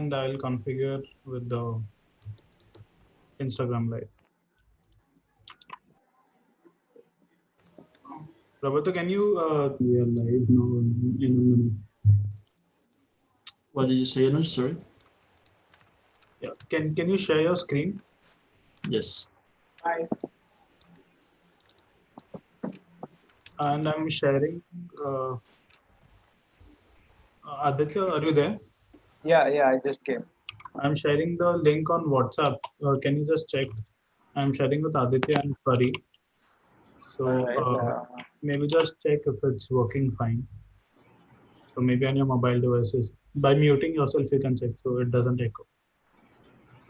and I'll configure with the Instagram Live. Roberto, can you? We are live now in a minute. What did you say, Anush? Sorry. Yeah. Can you share your screen? Yes. Hi. And I'm sharing. Aditya, are you there? Yeah, I just came. I'm sharing the link on WhatsApp. Can you just check? I'm sharing with Aditya and Pari. So Alright, maybe just check if it's working fine. So maybe on your mobile devices, by muting yourself, you can check so it doesn't echo.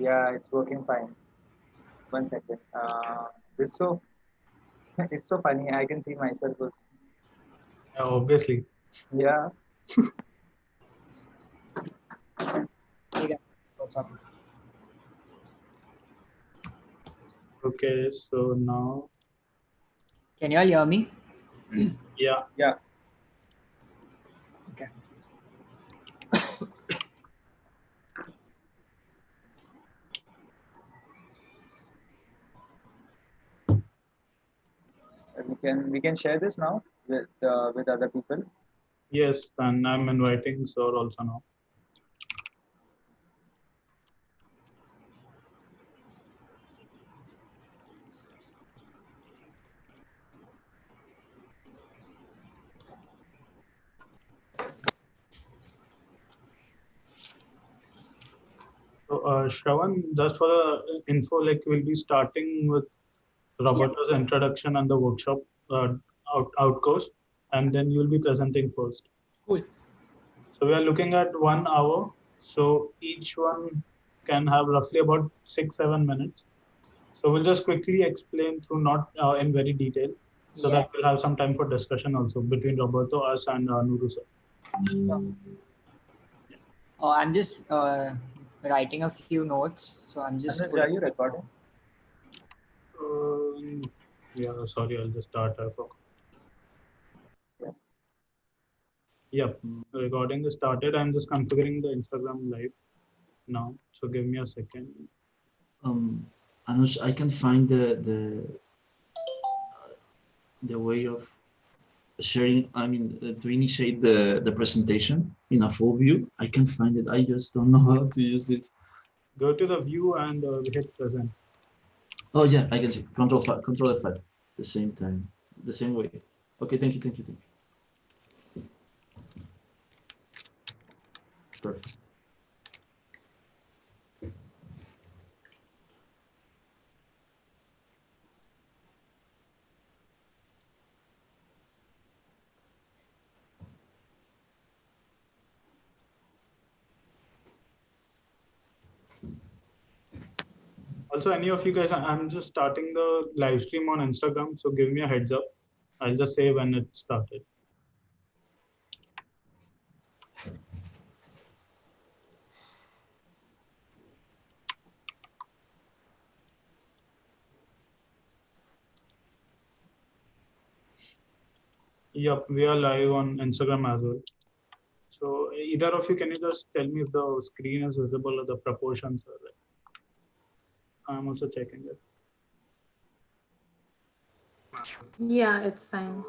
yeah, it's working fine. 1 second. This so it's so funny. I can see myself also. Yeah, obviously. Yeah. Hey guys, what's up? Okay, so now, Can you all hear me? yeah. Yeah. Okay. We can share this now with other people. Yes, and I'm inviting Sir also now. So, Shravan, just for the info, like we'll be starting with Roberto's introduction and the workshop outcourse, and then you'll be presenting first. Cool. So we are looking at 1 hour. So each one can have roughly about 6-7 minutes. So we'll just quickly explain through, not in very detail, so Yeah. that we'll have some time for discussion also between Roberto, us, and Nuru sir. Sure. I'm just writing a few notes, so I'm just. Anuj, are you recording? Yeah, sorry, I'll just start. I forgot. Yeah. Yep, recording is started. I'm just configuring the Instagram live now. So give me a second. Anush, I can find the way of sharing. I mean, to initiate the presentation in a full view. I can find it. I just don't know how to use this. Go to the view and hit present. Oh yeah, I can see. Control F5. The same time, the same way. Okay, thank you. Perfect. Also, any of you guys, I'm just starting the live stream on Instagram. So give me a heads up. I'll just say when it started. Yep, we are live on Instagram as well. So either of you, can you just tell me if the screen is visible or the proportions are right? I'm also checking it. Yeah, it's fine.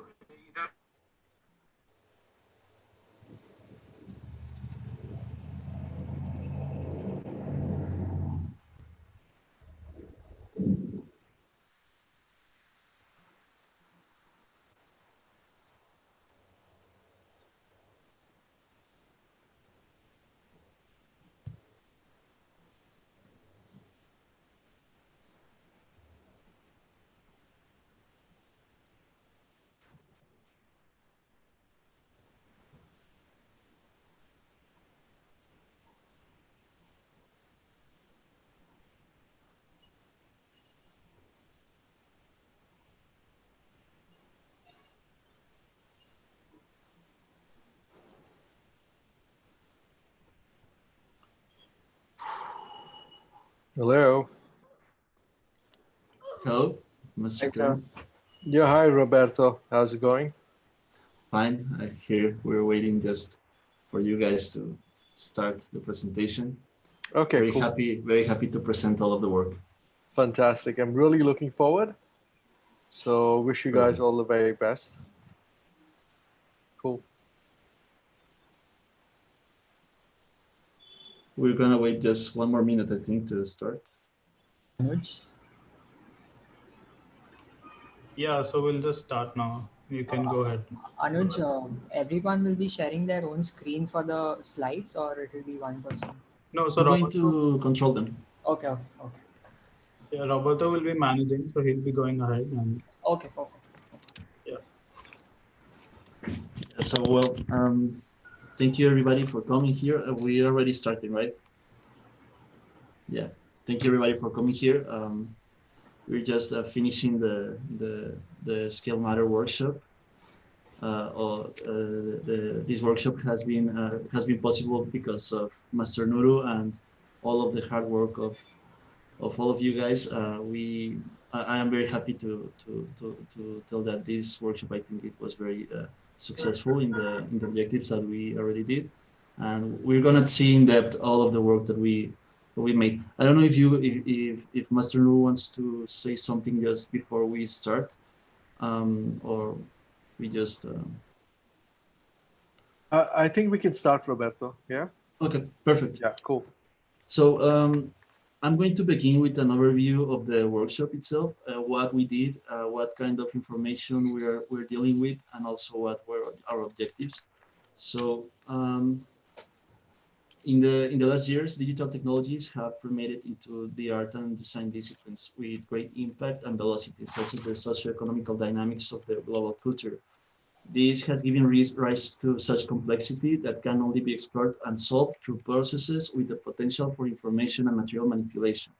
Hello. Hello, Mr. Hi, sir. Kern. Yeah, hi Roberto. How's it going? Fine. Here we're waiting just for you guys to start the presentation. Okay, cool. Very happy to present all of the work. Fantastic. I'm really looking forward. So wish you guys all the very best. Cool. We're gonna wait just one more minute, I think, to start. Anuj? Yeah, so we'll just start now. You can go ahead. Anuj, everyone will be sharing their own screen for the slides, or it will be one person? No, so I'm going Roberto, to control them. Okay, okay, okay. yeah, Roberto will be managing, so he'll be going ahead and Okay, perfect. So, well, thank you everybody for coming here. We already starting, right? Yeah. Thank you everybody for coming here. We're just finishing the Scale Matter workshop. This workshop has been possible because of Master Nuru and all of the hard work of all of you guys. I am very happy to tell that this workshop, I think it was very successful in the objectives that we already did, and we're gonna see in depth all of the work that we made. I don't know if Master Nuru wants to say something just before we start, or we just. I think we can start, Roberto. Yeah. Okay, perfect. Yeah. Cool. So I'm going to begin with an overview of the workshop itself, what we did, what kind of information we're dealing with, and also what were our objectives. So in the last years, digital technologies have permeated into the art and design disciplines with great impact and velocity, such as the socio-economical dynamics of the global culture. This has given rise to such complexity that can only be explored and solved through processes with the potential for information and material manipulation,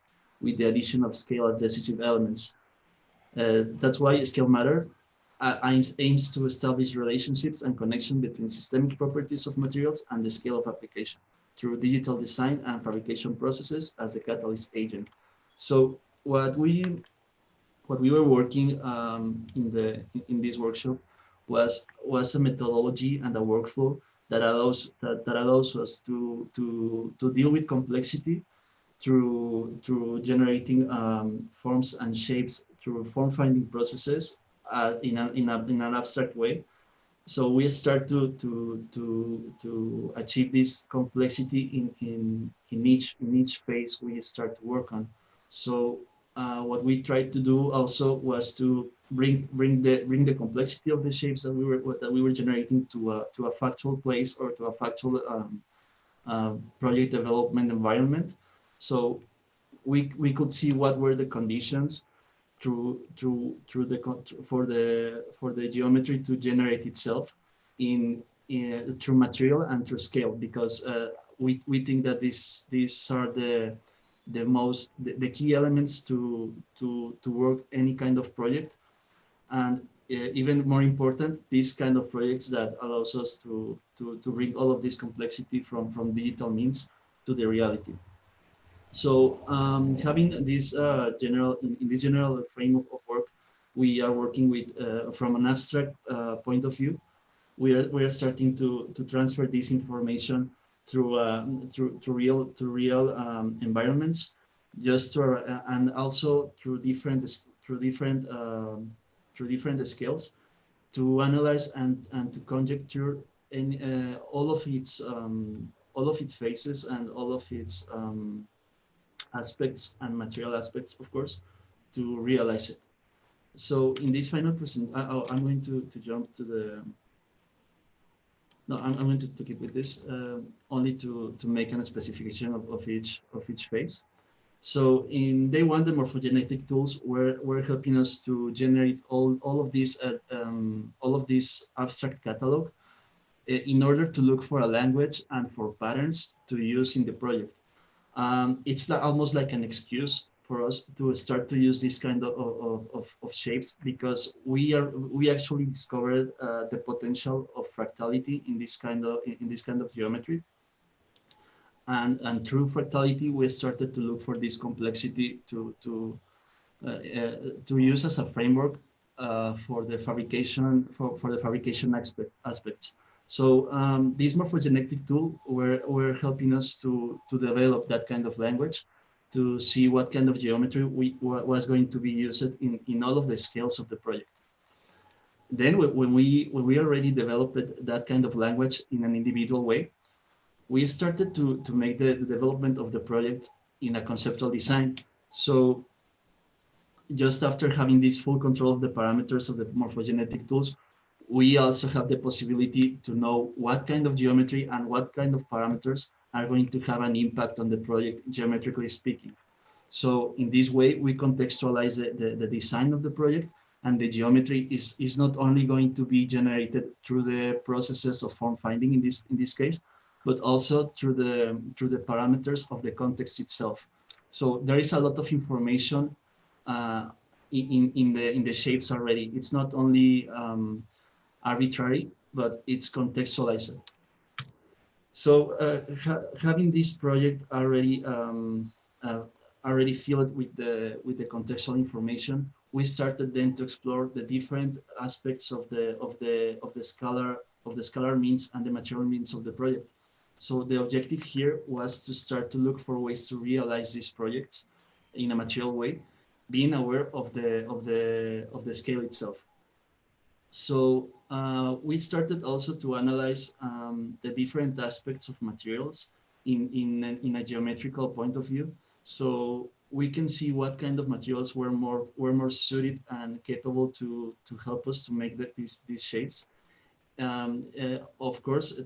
with the addition of scale as decisive elements. That's why Scale Matter aims to establish relationships and connection between systemic properties of materials and the scale of application through digital design and fabrication processes as a catalyst agent. So what we were working in this workshop was a methodology and a workflow that allows us to deal with complexity through generating forms and shapes through form finding processes in an abstract way. So we start to achieve this complexity in each phase we start to work on. So what we tried to do also was to bring the complexity of the shapes that we were generating to a factual place or to a factual project development environment. So we could see what were the conditions for the geometry to generate itself in through material and through scale, because we think that these are the key elements to work any kind of project, and even more important, these kind of projects that allows us to bring all of this complexity from digital means to the reality. So having this in this general frame of work, we are working with from an abstract point of view. We are starting to transfer this information through real environments, just to, and also through different scales, to analyze and to conjecture in all of its phases and all of its aspects and material aspects, of course, to realize it. So in this final presentation, I'm going to jump to the. No, I'm going to keep with this only to make a specification of each phase. So in day one, the morphogenetic tools were helping us to generate all of this abstract catalog in order to look for a language and for patterns to use in the project. It's almost like an excuse for us to start to use this kind of shapes, because we actually discovered the potential of fractality in this kind of geometry, and through fractality we started to look for this complexity to use as a framework for the fabrication aspects. So this morphogenetic tool were helping us to develop that kind of language, to see what kind of geometry was going to be used in all of the scales of the project. Then when we already developed that kind of language in an individual way, we started to make the development of the project in a conceptual design. So just after having this full control of the parameters of the morphogenetic tools, we also have the possibility to know what kind of geometry and what kind of parameters are going to have an impact on the project, geometrically speaking. So in this way, we contextualize the design of the project, and the geometry is not only going to be generated through the processes of form finding in this case, but also through the parameters of the context itself. So there is a lot of information in the shapes already. It's not only arbitrary, but it's contextualized. So having this project already filled with the contextual information, we started then to explore the different aspects of the scalar means and the material means of the project. So the objective here was to start to look for ways to realize these projects in a material way, being aware of the scale itself. So we started also to analyze the different aspects of materials in a geometrical point of view. So we can see what kind of materials were more suited and capable to help us to make these shapes. Of course,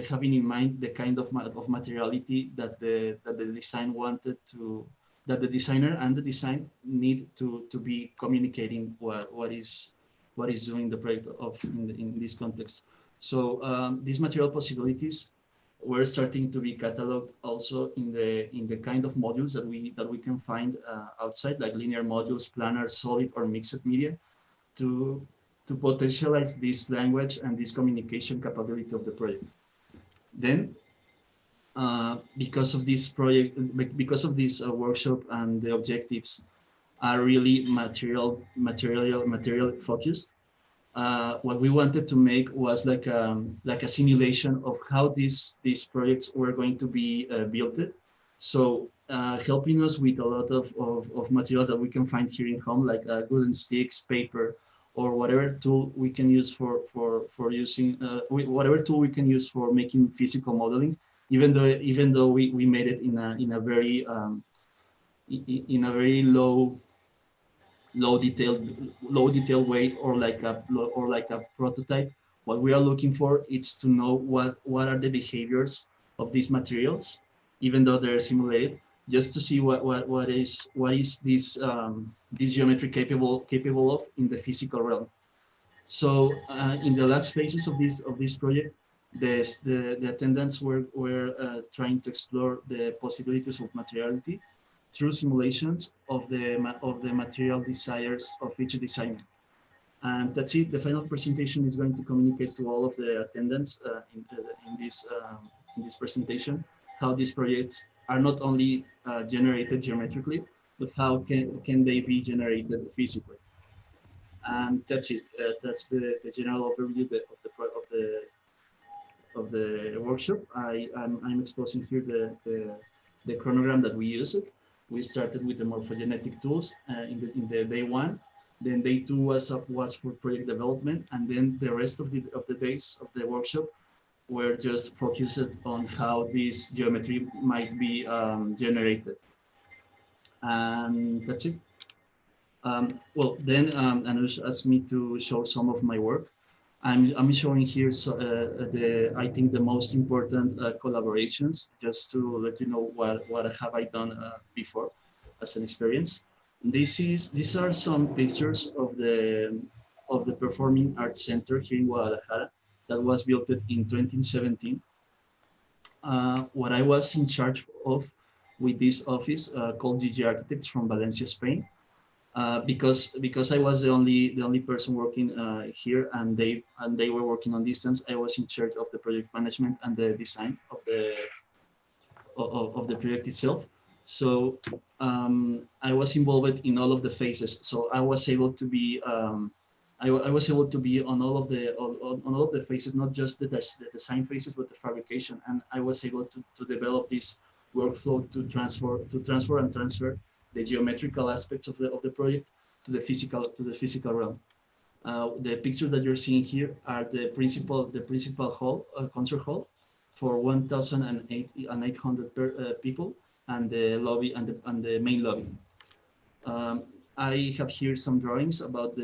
having in mind the kind of materiality that the design wanted to, that the designer and the design need to be communicating what is doing the project in this context. So these material possibilities were starting to be cataloged also in the kind of modules that we can find outside, like linear modules, planar, solid, or mixed media, to potentialize this language and this communication capability of the project. Then, because of this project, because of this workshop and the objectives are really material focused, what we wanted to make was like a simulation of how these projects were going to be built. So helping us with a lot of materials that we can find here in home, like wooden sticks, paper, or whatever tool we can use for using whatever tool we can use for making physical modeling. Even though we made it in a very low detail way, or like a prototype. What we are looking for is to know what are the behaviors of these materials, even though they're simulated, just to see what is this geometry capable of in the physical realm. So in the last phases of this project, the attendants were trying to explore the possibilities of materiality through simulations of the material desires of each designer. And that's it. The final presentation is going to communicate to all of the attendants in this presentation how these projects are not only generated geometrically, but how can they be generated physically. And that's it. That's the general overview of the workshop. I'm exposing here the chronogram that we used. We started with the morphogenetic tools in the day one. Then day two was for project development, and then the rest of the days of the workshop were just focused on how this geometry might be generated. And that's it. Well, then Anush asked me to show some of my work. I'm showing here I think the most important collaborations, just to let you know what have I done before as an experience. These are some pictures of the Performing Arts Center here in Guadalajara that was built in 2017. What I was in charge of with this office called GG Architects from Valencia, Spain. Because I was the only person working here, and they were working on distance, I was in charge of the project management and the design of the project itself. So I was involved in all of the phases. So I was able to be I was able to be on all of the on all of the phases, not just the design phases, but the fabrication. And I was able to develop this workflow to transfer the geometrical aspects of the project to the physical realm. The picture that you're seeing here are the principal hall, concert hall, for 1,800 people, and the lobby and the main lobby. I have here some drawings about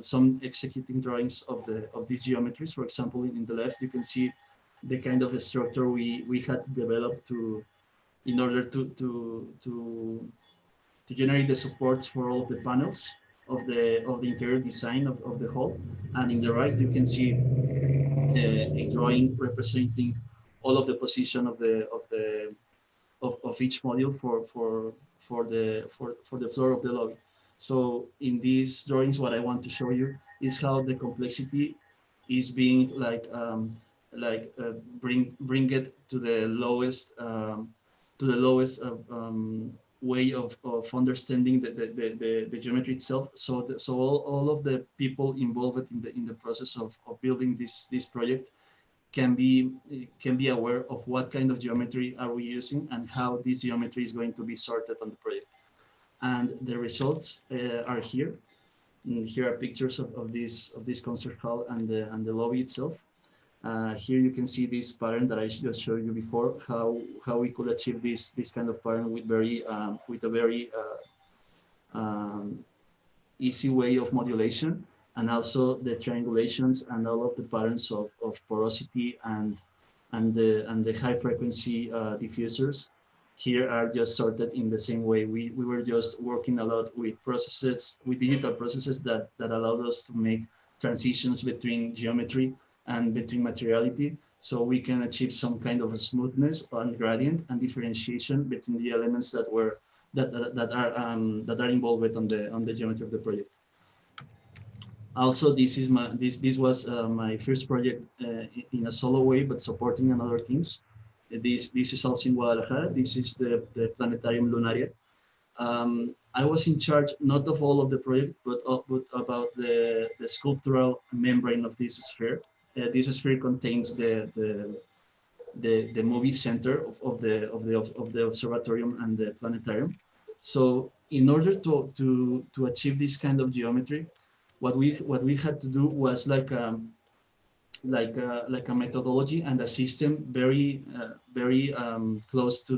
some executing drawings of these geometries. For example, in the left, you can see the kind of a structure we had to develop in order to generate the supports for all of the panels of the interior design of the hall. And in the right, you can see a drawing representing all of the position of each module for the floor of the lobby. So in these drawings, what I want to show you is how the complexity is being bring it to the lowest way of understanding the geometry itself. So all of the people involved in the process of building this project can be aware of what kind of geometry are we using and how this geometry is going to be sorted on the project. And the results are here. And here are pictures of this concert hall and the lobby itself. Here you can see this pattern that I just showed you before, how we could achieve this kind of pattern with a very easy way of modulation, and also the triangulations and all of the patterns of porosity and the high frequency diffusers here are just sorted in the same way. We were just working a lot with digital processes that allowed us to make transitions between geometry and between materiality, so we can achieve some kind of a smoothness and gradient and differentiation between the elements that are involved on the geometry of the project. Also, this was my first project in a solo way, but supporting another teams. This is also in Guadalajara. This is the Planetarium Lunaria. I was in charge not of all of the project, but about the sculptural membrane of this sphere. This sphere contains the movie center of the observatorium and the planetarium. So in order to achieve this kind of geometry, what we had to do was like a methodology and a system very close to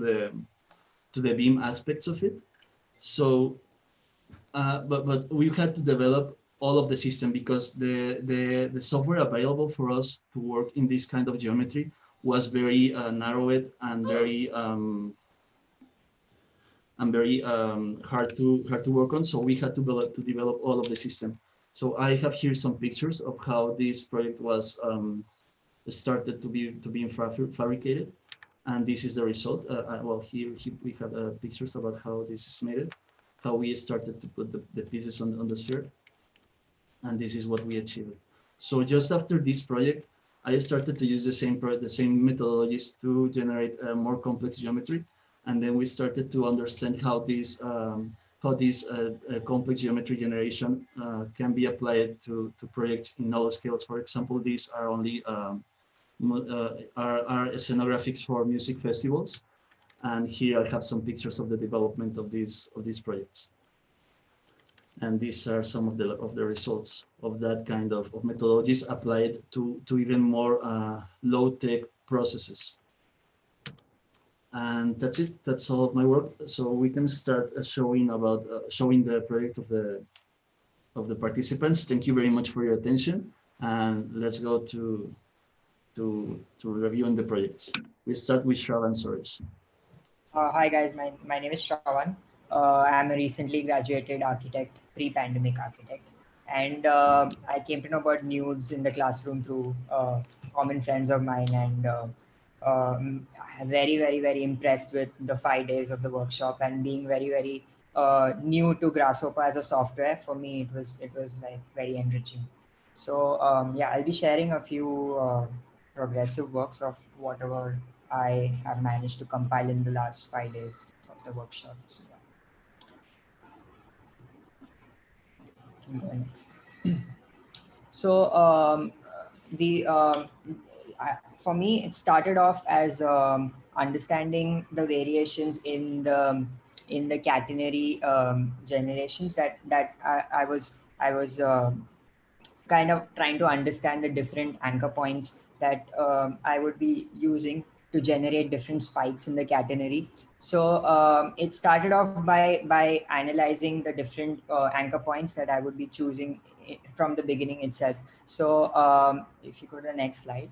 the beam aspects of it. So, but we had to develop all of the system because the software available for us to work in this kind of geometry was very narrowed and very hard to work on. So we had to develop all of the system. So I have here some pictures of how this project was started to be fabricated, and this is the result. Well, here we have pictures about how this is made, how we started to put the pieces on the sphere, and this is what we achieved. So just after this project, I started to use the same methodologies to generate more complex geometry, and then we started to understand how this complex geometry generation can be applied to projects in all scales. For example, these are only are scenographics for music festivals, and here I have some pictures of the development of these projects. And these are some of the results of that kind of methodologies applied to even more low-tech processes. And that's it. That's all of my work. So we can start showing the project of the participants. Thank you very much for your attention, and let's go to reviewing the projects. We start with Shravan Suresh. Hi guys, my name is Shravan. I'm a recently graduated architect, pre-pandemic architect. And I came to know about nudes in the classroom through common friends of mine, and very, very, very impressed with the 5 days of the workshop, and being very, very new to Grasshopper as a software. For me, it was like very enriching. So yeah, I'll be sharing a few progressive works of whatever I have managed to compile in the last 5 days of the workshop. So, yeah. can go next. So for me, it started off as understanding the variations in the catenary generations that I was kind of trying to understand the different anchor points that I would be using to generate different spikes in the catenary. So it started off by analyzing the different anchor points that I would be choosing from the beginning itself. So if you go to the next slide.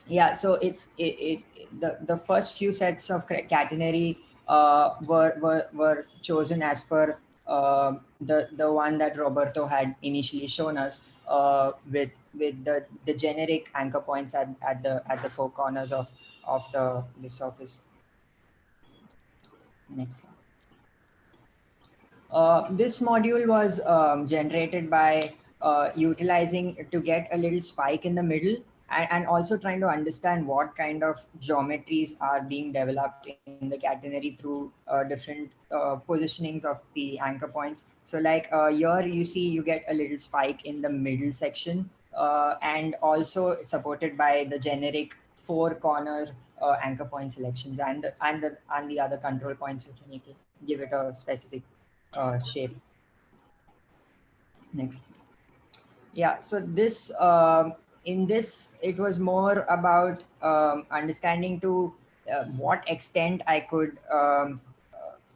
Yeah, so the first few sets of catenary were chosen as per the one that Roberto had initially shown us, with the generic anchor points at the four corners of the surface. Next slide. This module was generated by utilizing to get a little spike in the middle, and also trying to understand what kind of geometries are being developed in the catenary through different positionings of the anchor points. So like here you see you get a little spike in the middle section, and also supported by the generic four corner anchor point selections and the other control points which you need to give it a specific shape. Next. Yeah, so this in this it was more about understanding to what extent I could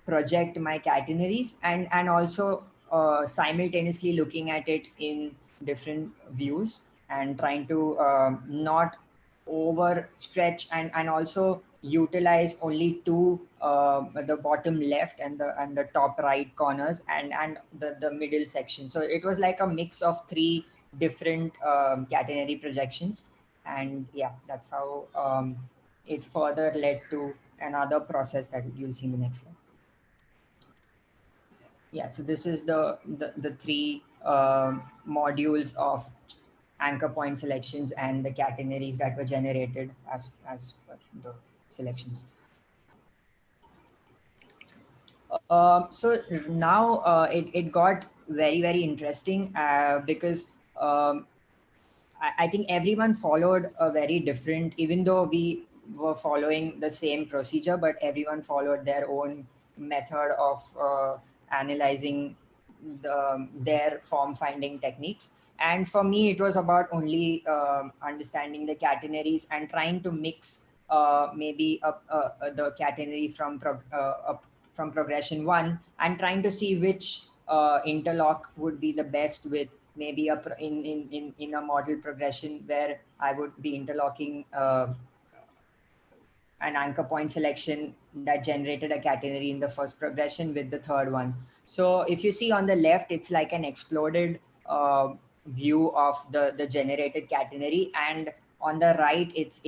project my catenaries, and also simultaneously looking at it in different views and trying to not overstretch, and also utilize only two, the bottom left and the top right corners, and the middle section. So it was like a mix of three different catenary projections, and yeah, that's how it further led to another process that you'll see in the next slide. Yeah, so this is the three modules of anchor point selections and the catenaries that were generated as per the selections. So now it got very interesting because I think everyone followed a very different, even though we were following the same procedure, but everyone followed their own method of analyzing their form finding techniques. And for me, it was about only understanding the catenaries and trying to mix maybe the catenary from progression one, and trying to see which interlock would be the best with maybe in a model progression where I would be interlocking an anchor point selection that generated a catenary in the first progression with the third one. So if you see on the left, it's like an exploded view of the generated catenary, and on the right, it's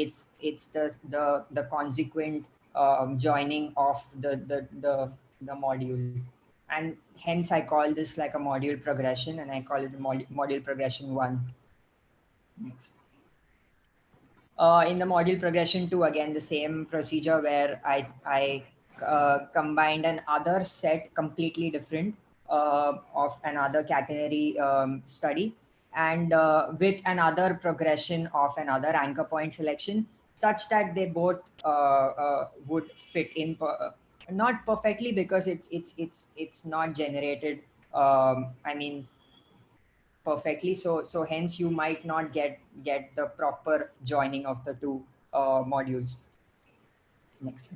the consequent joining of the module. And hence I call this like a module progression, and I call it module progression 1. Next. In the module progression 2, again, the same procedure where I combined another set completely different of another catenary study, and with another progression of another anchor point selection, such that they both would fit in not perfectly, because it's not generated I mean perfectly, so hence you might not get the proper joining of the two modules. Next.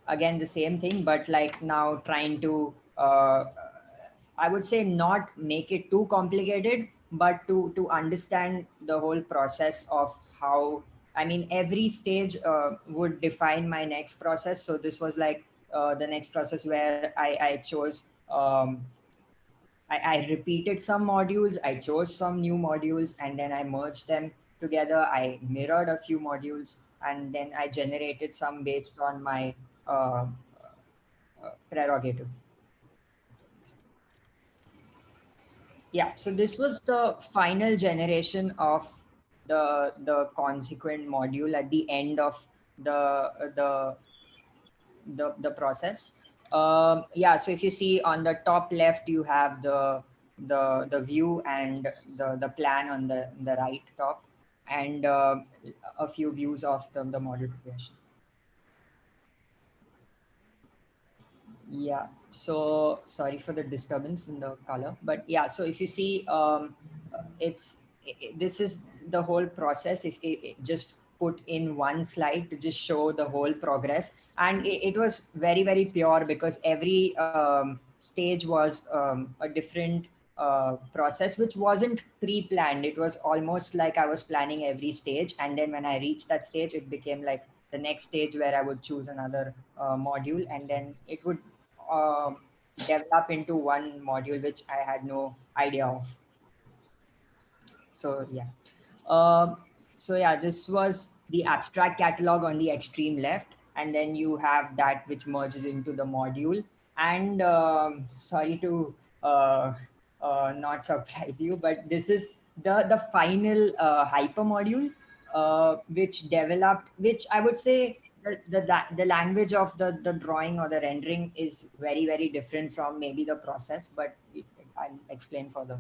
Again, the same thing, but like now trying to I would say not make it too complicated, but to understand the whole process of how, I mean, every stage would define my next process. So this was like the next process where I chose I repeated some modules, I chose some new modules, and then I merged them together. I mirrored a few modules, and then I generated some based on my prerogative. Yeah, so this was the final generation of the consequent module at the end of the process. Yeah, so if you see on the top left, you have the view and the plan on the right top, and a few views of the model progression. Yeah, so sorry for the disturbance in the color, but yeah, so if you see, this is the whole process. If it just put in one slide to just show the whole progress, and it was very, very pure, because every stage was a different process, which wasn't pre-planned. It was almost like I was planning every stage, and then when I reached that stage, it became like the next stage where I would choose another module, and then it would um, develop into one module which I had no idea of. So yeah. Um, so yeah, this was the abstract catalog on the extreme left, and then you have that which merges into the module. And sorry to not surprise you, but this is the final hyper module, which developed, which I would say the language of the drawing or the rendering is very, very different from maybe the process, but I'll explain further.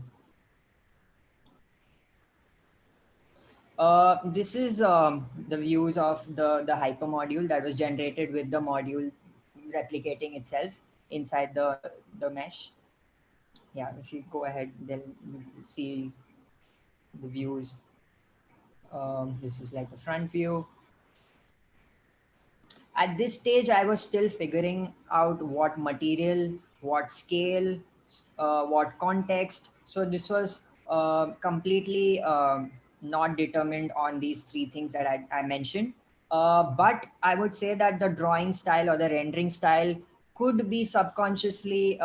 This is the views of the hyper module that was generated with the module replicating itself inside the mesh. Yeah, if you go ahead, then you see the views. This is like the front view. At this stage, I was still figuring out what material, what scale, what context. So this was completely not determined on these three things that I mentioned. But I would say that the drawing style or the rendering style could be subconsciously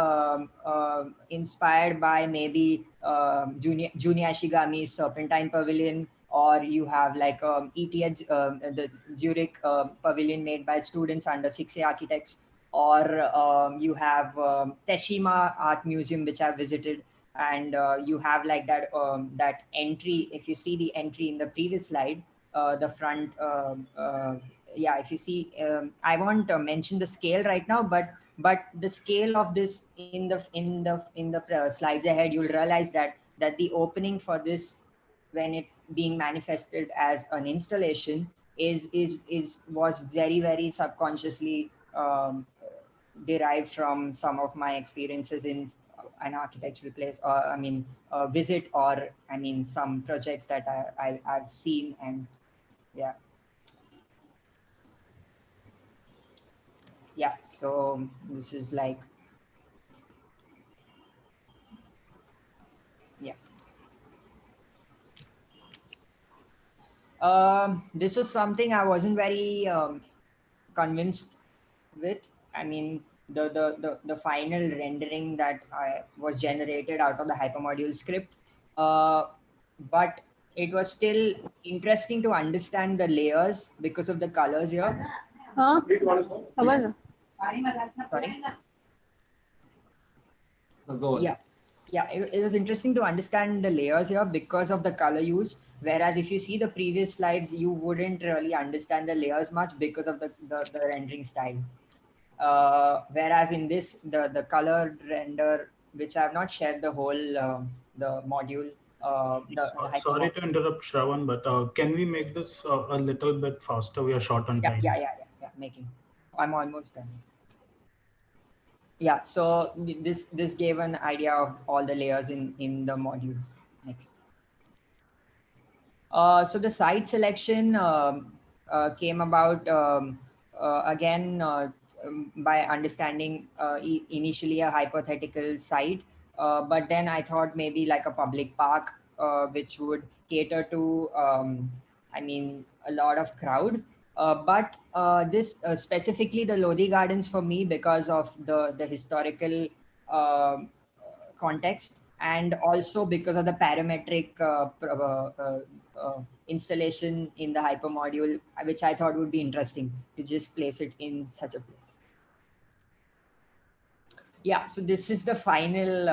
inspired by maybe Junya Ashigami's Serpentine Pavilion, or you have like ETH, the Zurich pavilion made by students under 6A architects, or you have Teshima Art Museum, which I've visited, and you have like that entry. If you see the entry in the previous slide, the front, yeah, if you see, I won't mention the scale right now, but the scale of this in the slides ahead, you'll realize that the opening for this, when it's being manifested as an installation, was very, very subconsciously derived from some of my experiences in an architectural place, or I mean visit, or I mean some projects that I've seen. And yeah, yeah, so this is like, yeah. This was something I wasn't very convinced with. I mean, the final rendering that was generated out of the hypermodule script, but it was still interesting to understand the layers because of the colors here. Huh? Sorry. Go on. Yeah, it was interesting to understand the layers here because of the color use. Whereas if you see the previous slides, you wouldn't really understand the layers much because of the rendering style. Whereas in this, the colored render, which I have not shared the whole the module. Sorry to interrupt, Shravan, but can we make this a little bit faster? We are short on time. Yeah. Making. I'm almost done. Yeah. So this gave an idea of all the layers in the module. Next. So the site selection came about again by understanding initially a hypothetical site, but then I thought maybe like a public park, which would cater to, I mean, a lot of crowd. But this specifically the Lodi Gardens for me, because of the historical context, and also because of the parametric installation in the hypermodule, which I thought would be interesting to just place it in such a place. Yeah, so this is the final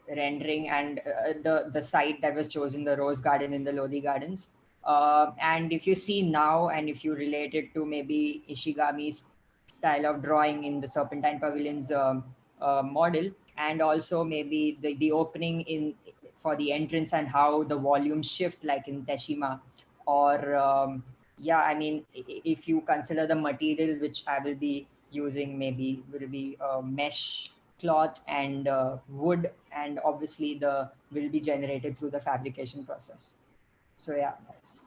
rendering, and the site that was chosen, the Rose Garden in the Lodi Gardens. And if you see now, and if you relate it to maybe Ishigami's style of drawing in the Serpentine Pavilion's model, and also maybe the opening in for the entrance and how the volumes shift like in Teshima, or yeah, I mean, if you consider the material which I will be using, maybe will be mesh cloth and wood, and obviously the will be generated through the fabrication process. So yeah, that's,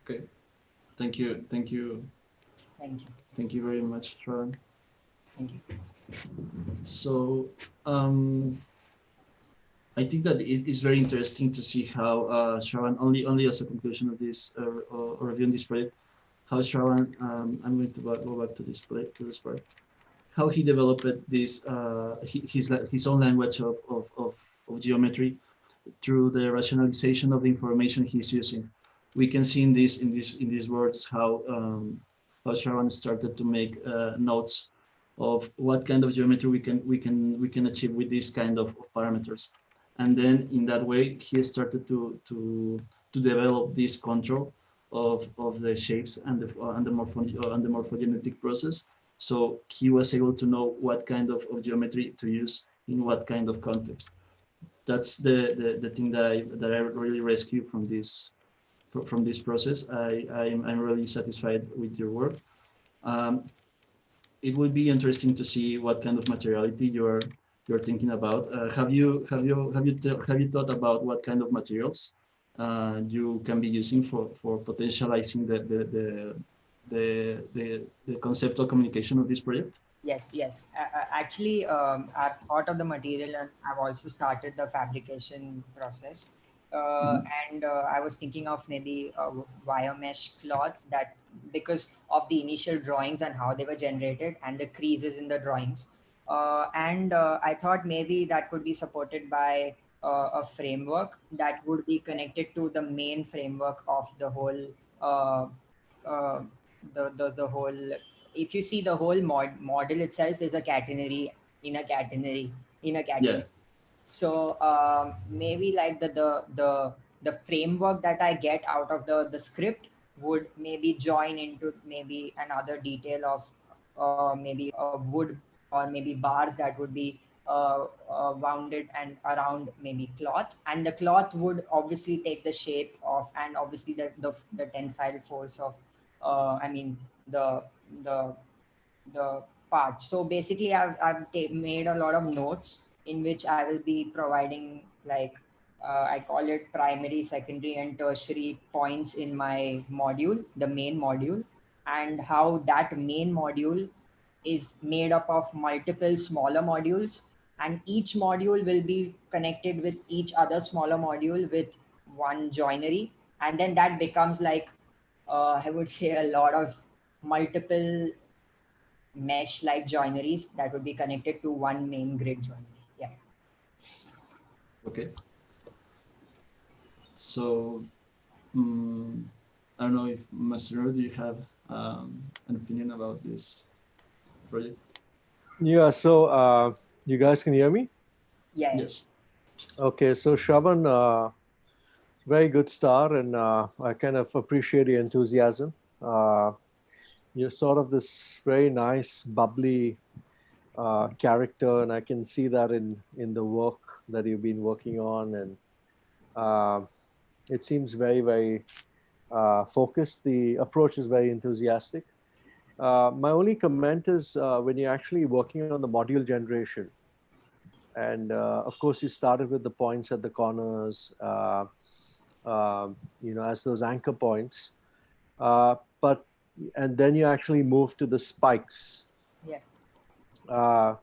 Okay. Thank you. Thank you. thank you, Thank you very much, Shravan. thank you. So I think that it is very interesting to see how Shravan, only as a conclusion of this or reviewing this project, how Shravan, I'm going to go back to this part, how he developed this his own language of geometry through the rationalization of the information he's using. We can see in these words how Shravan started to make notes of what kind of geometry we can achieve with this kind of parameters, and then in that way he started to develop this control of the shapes and the morphogenetic process. So he was able to know what kind of geometry to use in what kind of context. That's the thing that I really rescue from this process. I'm really satisfied with your work. Um, it would be interesting to see what kind of materiality you're thinking about. Have you thought about what kind of materials you can be using for potentializing the conceptual communication of this project? Yes, yes. Actually, I've thought of the material and I've also started the fabrication process. Mhm. And I was thinking of maybe a wire mesh cloth, that because of the initial drawings and how they were generated and the creases in the drawings. And I thought maybe that could be supported by a framework that would be connected to the main framework of the whole uh, uh, the whole, if you see the whole model itself is a catenary in a catenary in a Yeah. catenary. So maybe like the framework that I get out of the script would maybe join into maybe another detail of maybe a wood or maybe bars that would be wounded and around maybe cloth, and the cloth would obviously take the shape of, and obviously the tensile force of I mean the the the parts. So basically, I've made a lot of notes in which I will be providing, like I call it primary, secondary, and tertiary points in my module, the main module, and how that main module is made up of multiple smaller modules, and each module will be connected with each other smaller module with one joinery, and then that becomes like I would say a lot of multiple mesh like joineries that would be connected to one main grid joinery. Yeah. Okay. So I don't know if Master, do you have an opinion about this project? Yeah, so you guys can hear me? Yeah. Yes. Okay, so Shravan, very good start, and I kind of appreciate your enthusiasm. You're sort of this very nice, bubbly character, and I can see that in the work that you've been working on, and it seems very, very focused. The approach is very enthusiastic. My only comment is when you're actually working on the module generation, and of course you started with the points at the corners, as those anchor points, but and then you actually move to the spikes. Yeah. Uh,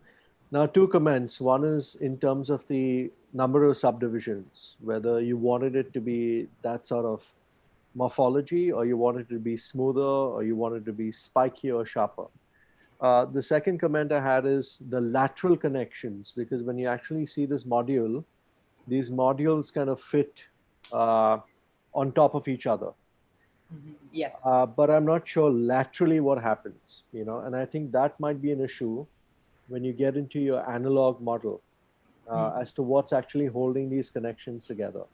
Now, two comments. One is in terms of the number of subdivisions, whether you wanted it to be that sort of morphology, or you wanted it to be smoother, or you wanted it to be spiky or sharper. The second comment I had is the lateral connections, because when you actually see this module, these modules kind of fit on top of each other. Yeah. But I'm not sure laterally what happens, and I think that might be an issue when you get into your analog model as to what's actually holding these connections together.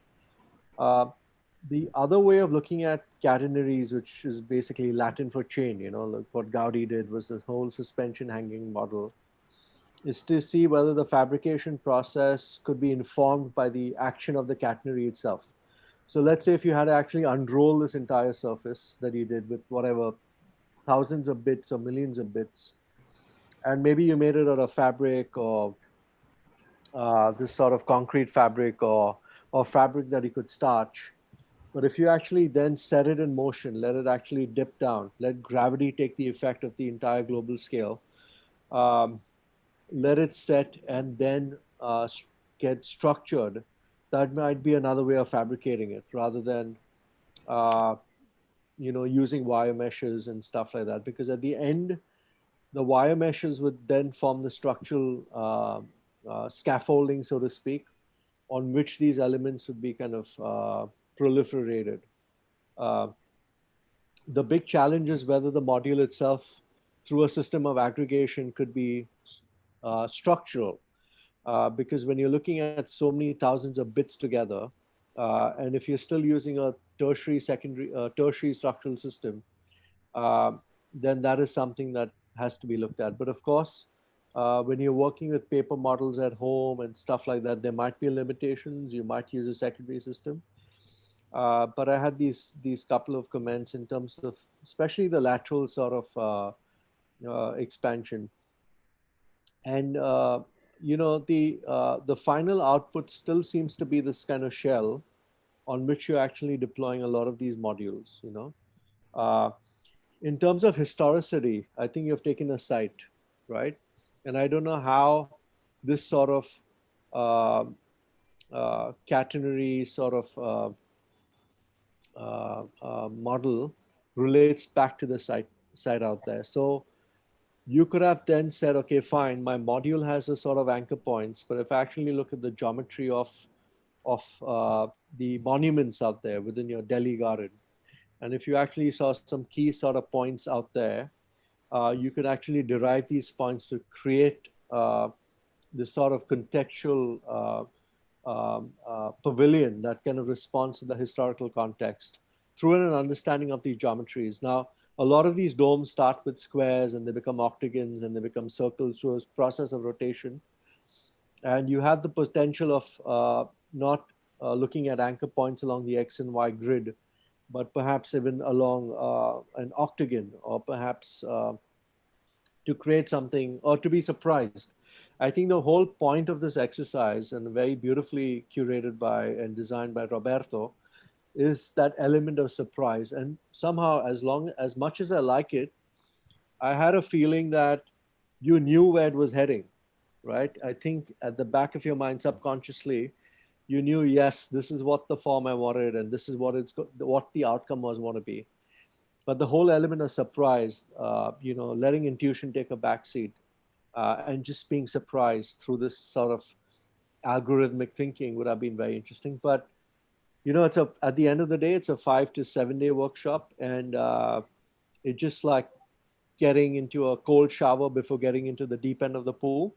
Uh, The other way of looking at catenaries, which is basically Latin for chain, like what Gaudi did was the whole suspension hanging model, is to see whether the fabrication process could be informed by the action of the catenary itself. So let's say if you had to actually unroll this entire surface that you did with whatever thousands of bits or millions of bits, and maybe you made it out of fabric or this sort of concrete fabric or fabric that you could starch. But if you actually then set it in motion, let it actually dip down, let gravity take the effect of the entire global scale, um, let it set and then get structured, that might be another way of fabricating it rather than uh, using wire meshes and stuff like that. Because at the end, the wire meshes would then form the structural scaffolding, so to speak, on which these elements would be kind of proliferated. Uh, the big challenge is whether the module itself, through a system of aggregation, could be structural. Because when you're looking at so many thousands of bits together, and if you're still using a tertiary structural system, then that is something that has to be looked at. But of course, when you're working with paper models at home and stuff like that, there might be limitations. You might use a secondary system. But I had these couple of comments in terms of, especially the lateral sort of expansion, and the final output still seems to be this kind of shell on which you're actually deploying a lot of these modules. In terms of historicity, I think you've taken a site, right? And I don't know how this sort of catenary sort of model relates back to the site out there. So you could have then said, okay, fine, my module has a sort of anchor points, but if I actually look at the geometry of the monuments out there within your Delhi garden, and if you actually saw some key sort of points out there, you could actually derive these points to create this sort of contextual pavilion that kind of responds to the historical context through an understanding of these geometries. Now, a lot of these domes start with squares and they become octagons and they become circles through a process of rotation. And you have the potential of not looking at anchor points along the X and Y grid, but perhaps even along an octagon, or perhaps to create something or to be surprised. I think the whole point of this exercise, and very beautifully curated by and designed by Roberto, is that element of surprise. And somehow, as much as I like it, I had a feeling that you knew where it was heading, right? I think at the back of your mind, subconsciously, you knew, yes, this is what the form I wanted, and this is what the outcome was want to be. But the whole element of surprise, letting intuition take a backseat, and just being surprised through this sort of algorithmic thinking would have been very interesting. But it's at the end of the day, it's a 5 to 7 day workshop, and it's just like getting into a cold shower before getting into the deep end of the pool.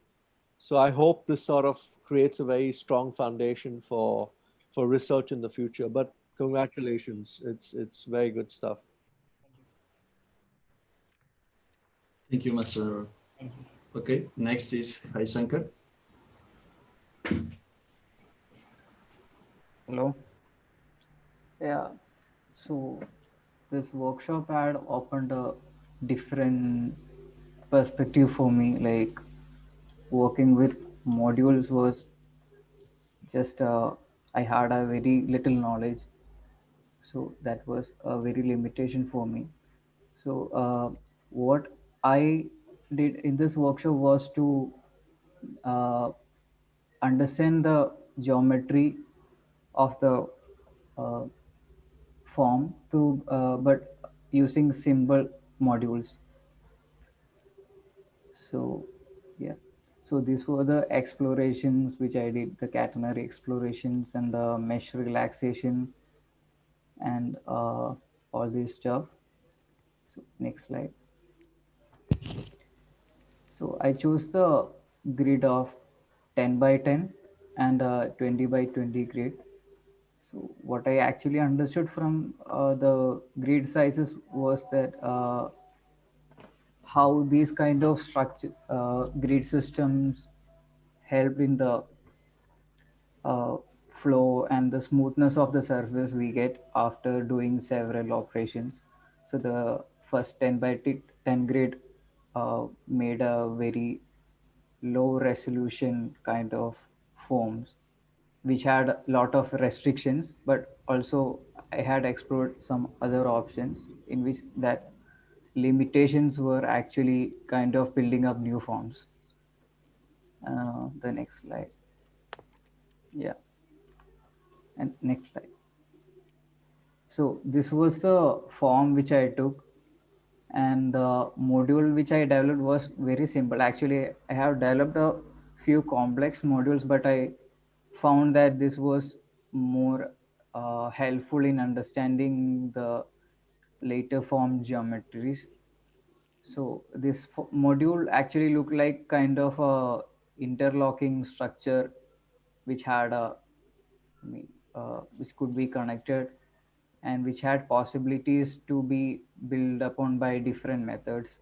So I hope this sort of creates a very strong foundation for research in the future. But congratulations, it's very good stuff. Thank you, Master. Thank you. Okay, next is Hai Shankar. Hello. Yeah. So this workshop had opened a different perspective for me. Like working with modules was just I had a very little knowledge, so that was a very limitation for me. So what I did in this workshop was to uh, understand the geometry of the uh, form through but using symbol modules. So yeah, so these were the explorations which I did, the catenary explorations and the mesh relaxation and all this stuff. So next slide. So I chose the grid of 10 by 10 and 20 by 20 grid. So what I actually understood from the grid sizes was that how these kind of structure grid systems helped in the uh, flow and the smoothness of the surface we get after doing several operations. So the first 10 by 10 grid made a very low resolution kind of forms, which had a lot of restrictions, but also I had explored some other options in which that limitations were actually kind of building up new forms. The next slide. Yeah, and next slide. So this was the form which I took, and the module which I developed was very simple. Actually, I have developed a few complex modules, but I found that this was more helpful in understanding the later form geometries. So this module actually looked like kind of a interlocking structure which had which could be connected and which had possibilities to be built upon by different methods.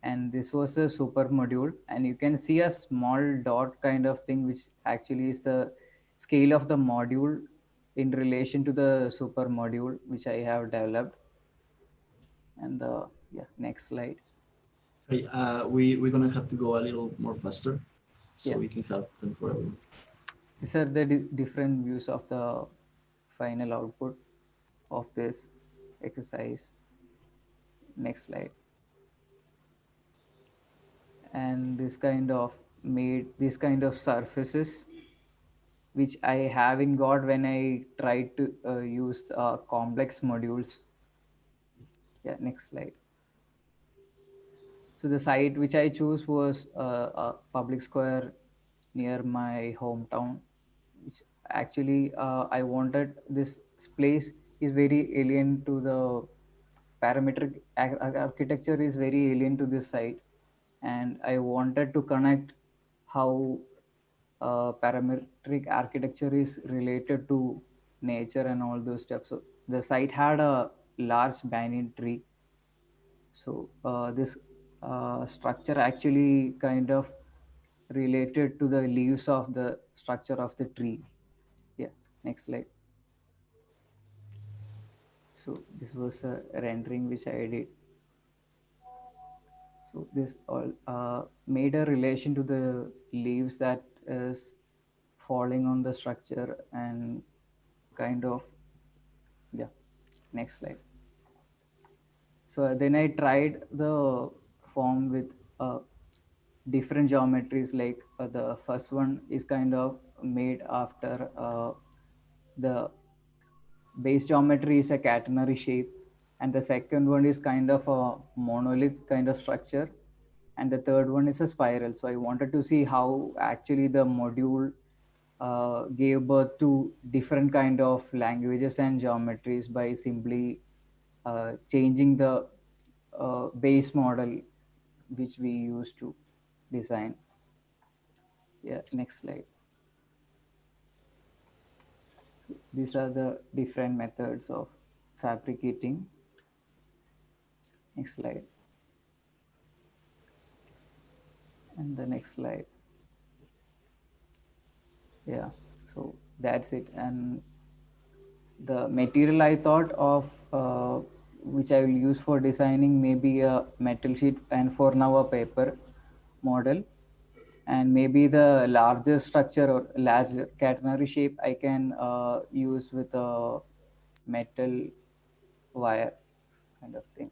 And this was a super module, and you can see a small dot kind of thing, which actually is the scale of the module in relation to the super module which I have developed. And the next slide. Hey, we're gonna have to go a little more faster, so we can have them for everyone. These are the different views of the final output of this exercise. Next slide. And this kind of made this kind of surfaces which I haven't got when I tried to use complex modules. Yeah, next slide. So the site which I chose was a public square near my hometown, which actually I wanted this place is very alien to the parametric architecture is very alien to this site, and I wanted to connect how parametric architecture is related to nature and all those stuff. So the site had a large banyan tree. So this structure actually kind of related to the leaves of the structure of the tree. Yeah, next slide. So this was a rendering which I did. So this all made a relation to the leaves that is falling on the structure and kind of, yeah, next slide. So then I tried the form with different geometries. Like the first one is kind of made after the base geometry is a catenary shape, and the second one is kind of a monolith kind of structure, and the third one is a spiral. So I wanted to see how actually the module gave birth to different kind of languages and geometries by simply changing the base model which we use to design. Yeah, next slide. So these are the different methods of fabricating. Next slide. And the next slide. Yeah, so that's it. And the material I thought of which I will use for designing maybe a metal sheet, and for now a paper model, and maybe the larger structure or large catenary shape I can use with a metal wire kind of thing.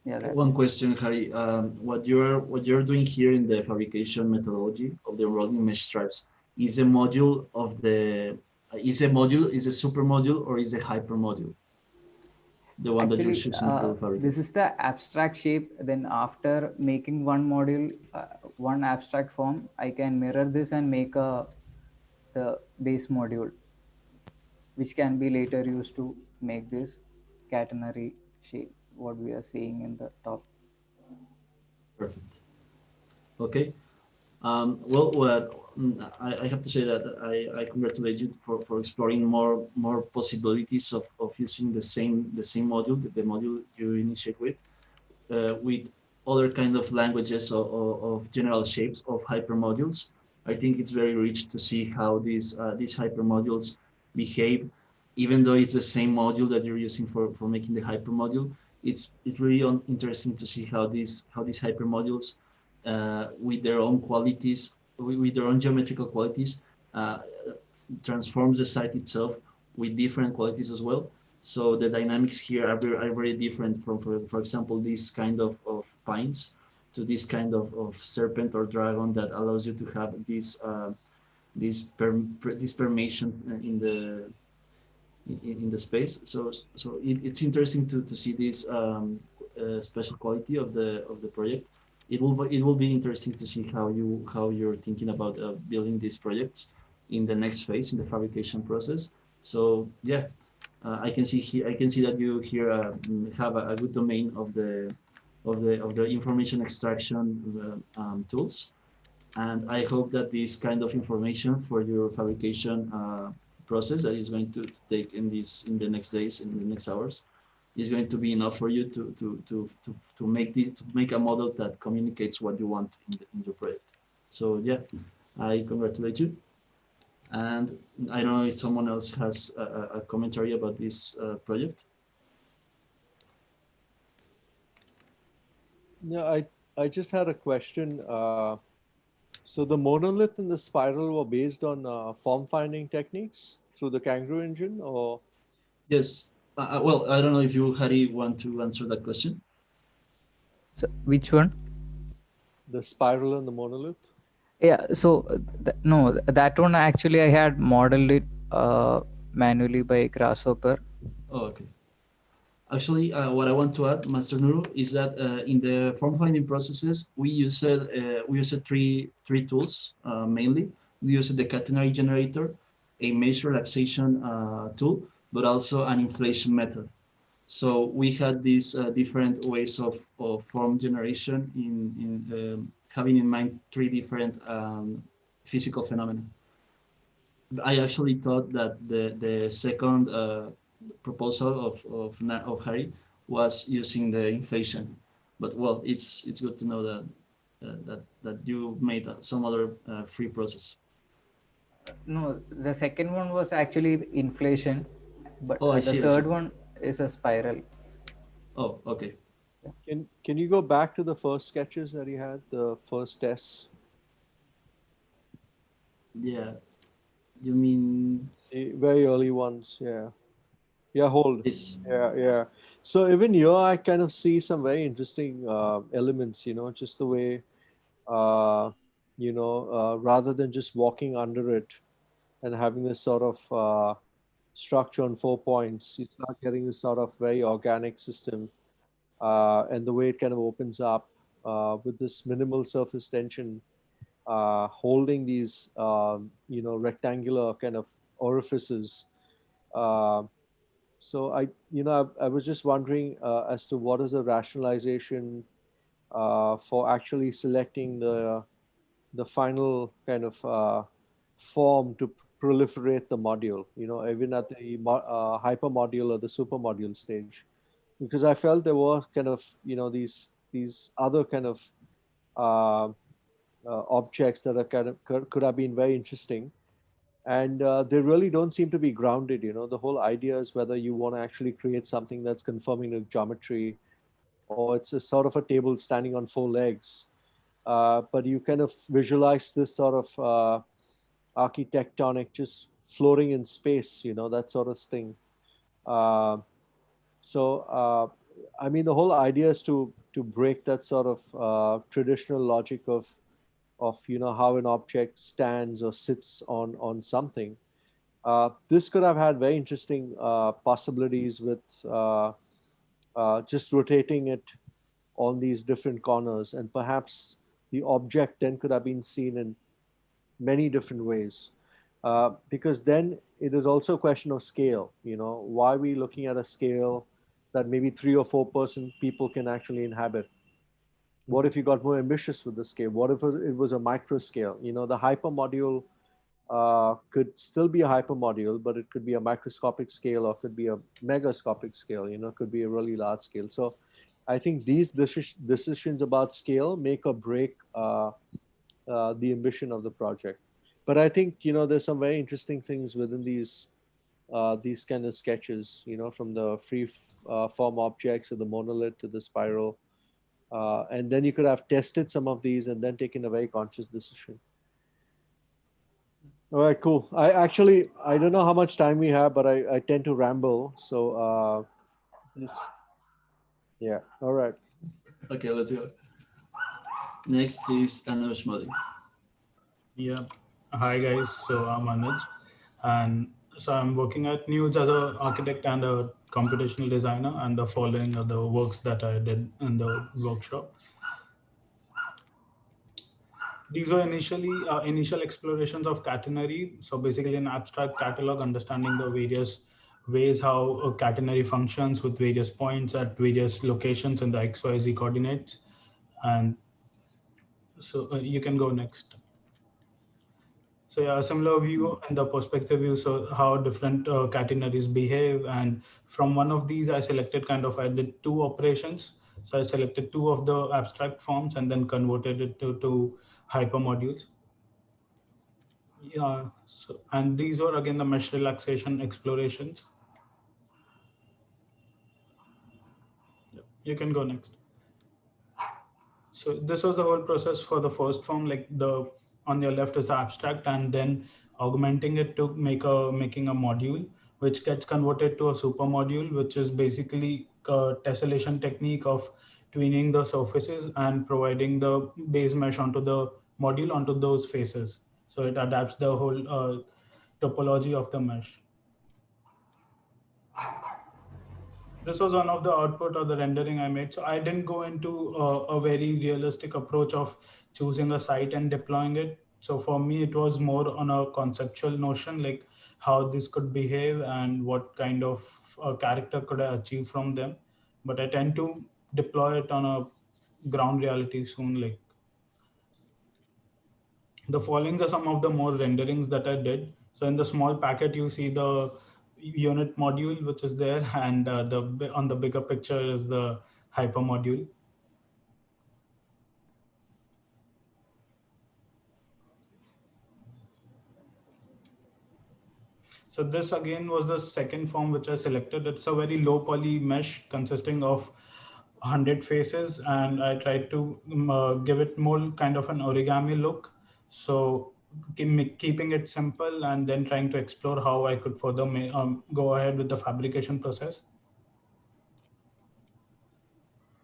Yeah, that's One it. question, Harry. What you're doing here in the fabrication methodology of the rolling mesh stripes is a module of the is a super module or is a hyper module? The one that you're Actually, choosing to fabricate. this is the abstract shape. Then after making one module, one abstract form, I can mirror this and make the base module, which can be later used to make this catenary shape, what we are seeing in the top. Perfect. Okay. Well, I have to say that I congratulate you for exploring more possibilities of using the same module, the module you initiate with other kind of languages of general shapes of hypermodules. I think it's very rich to see how these hypermodules behave, even though it's the same module that you're using for making the hypermodule. It's really interesting to see how these hypermodules with their own qualities, with their own geometrical qualities, uh, transforms the site itself with different qualities as well. So the dynamics here are very different from, for example, this kind of pines to this kind of serpent or dragon that allows you to have this permeation in the space. So it's interesting to see this special quality of the project. It will be interesting to see how you're thinking about building these projects in the next phase in the fabrication process. So yeah, I can see that you here have a good domain of the information extraction tools, and I hope that this kind of information for your fabrication process that is going to take in the next days, in the next hours, is going to be enough for you to make a model that communicates what you want in your project. So yeah, I congratulate you. And I don't know if someone else has a commentary about this project. Yeah, I just had a question. So the monolith and the spiral were based on form finding techniques through the Kangaroo engine, or Yes. Well, I don't know if you, Harry, want to answer that question. So which one? the spiral and the monolith? Yeah, so no, that one actually I had modeled it manually by Grasshopper. Oh, okay. Actually, what I want to add, Master Nuru, is that in the form finding processes, we used three tools mainly. We used the catenary generator, a mesh relaxation tool, but also an inflation method. So we had these different ways of form generation in having in mind three different physical phenomena. I actually thought that the second proposal of Harry was using the inflation, but well, it's good to know that you made some other free process. No, the second one was actually the inflation, but Oh, I the see. I see. third one is a spiral. Oh, okay. Can you go back to the first sketches that you had, the first tests? Yeah. You mean The very early ones, yeah. Yeah, hold. this? Yeah. So even here, I kind of see some very interesting elements, just the way, rather than just walking under it and having this sort of structure on 4 points, you start getting this sort of very organic system. And the way it kind of opens up with this minimal surface tension, holding these, rectangular kind of orifices. Uh, so I was just wondering as to what is the rationalization for actually selecting the final kind of form to proliferate the module. Even at the hyper module or the super module stage, because I felt there were kind of these other kind of uh, objects that are kind of could have been very interesting, and they really don't seem to be grounded. The whole idea is whether you want to actually create something that's conforming to geometry, or it's a sort of a table standing on 4 legs. But you kind of visualize this sort of architectonic just floating in space, that sort of thing. Uh, so I mean, the whole idea is to break that sort of traditional logic of how an object stands or sits on something. This could have had very interesting possibilities with just rotating it on these different corners, and perhaps the object then could have been seen in many different ways. Because then it is also a question of scale. Why are we looking at a scale that maybe 3 or 4 person people can actually inhabit? What if you got more ambitious with the scale? What if it was a micro scale? You know, the hyper module could still be a hyper module, but it could be a microscopic scale or could be a megascopic scale, you know, could be a really large scale. So I think these decisions about scale make or break the ambition of the project. But I think, you know, there's some very interesting things within these kind of sketches, you know, from the free form objects to the monolith to the spiral. And then you could have tested some of these and then taken a very conscious decision. All right, cool. I don't know how much time we have, but I tend to ramble. So, yeah. All right. Okay, let's go. Next is Anush Modi. Yeah. Hi guys. So I'm Anuj, and so I'm working at News as an architect and a computational designer, and the following are the works that I did in the workshop. These were initial explorations of catenary. So basically an abstract catalog, understanding the various ways how a catenary functions with various points at various locations in the XYZ coordinates. And so you can go next. So yeah, a similar view and the perspective view, so how different catenaries behave. And from one of these, I did two operations. So I selected two of the abstract forms and then converted it to hypermodules. Yeah, so, and these were again the mesh relaxation explorations. Yep, you can go next. So this was the whole process for the first form, like the on your left is the abstract and then augmenting it to making a module, which gets converted to a super module, which is basically a tessellation technique of tweening the surfaces and providing the base mesh onto the module onto those faces. So it adapts the whole topology of the mesh. This was one of the output or the rendering I made. So I didn't go into a very realistic approach of choosing a site and deploying it. So for me, it was more on a conceptual notion, like how this could behave and what kind of character could I achieve from them. But I tend to deploy it on a ground reality soon. Like the following are some of the more renderings that I did. So in the small packet, you see the unit module, which is there, and on the bigger picture is the hyper module. So this again was the second form which I selected. It's a very low poly mesh consisting of 100 faces, and I tried to give it more kind of an origami look. So keeping it simple and then trying to explore how I could further go ahead with the fabrication process.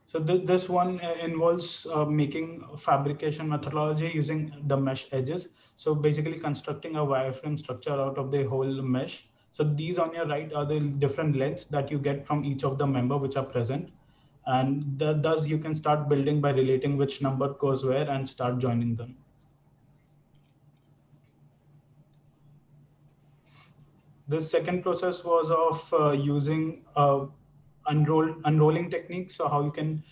So this one involves making fabrication methodology using the mesh edges. So basically constructing a wireframe structure out of the whole mesh. So these on your right are the different lengths that you get from each of the member which are present. And thus you can start building by relating which number goes where and start joining them. This second process was of using unrolling technique. So how you can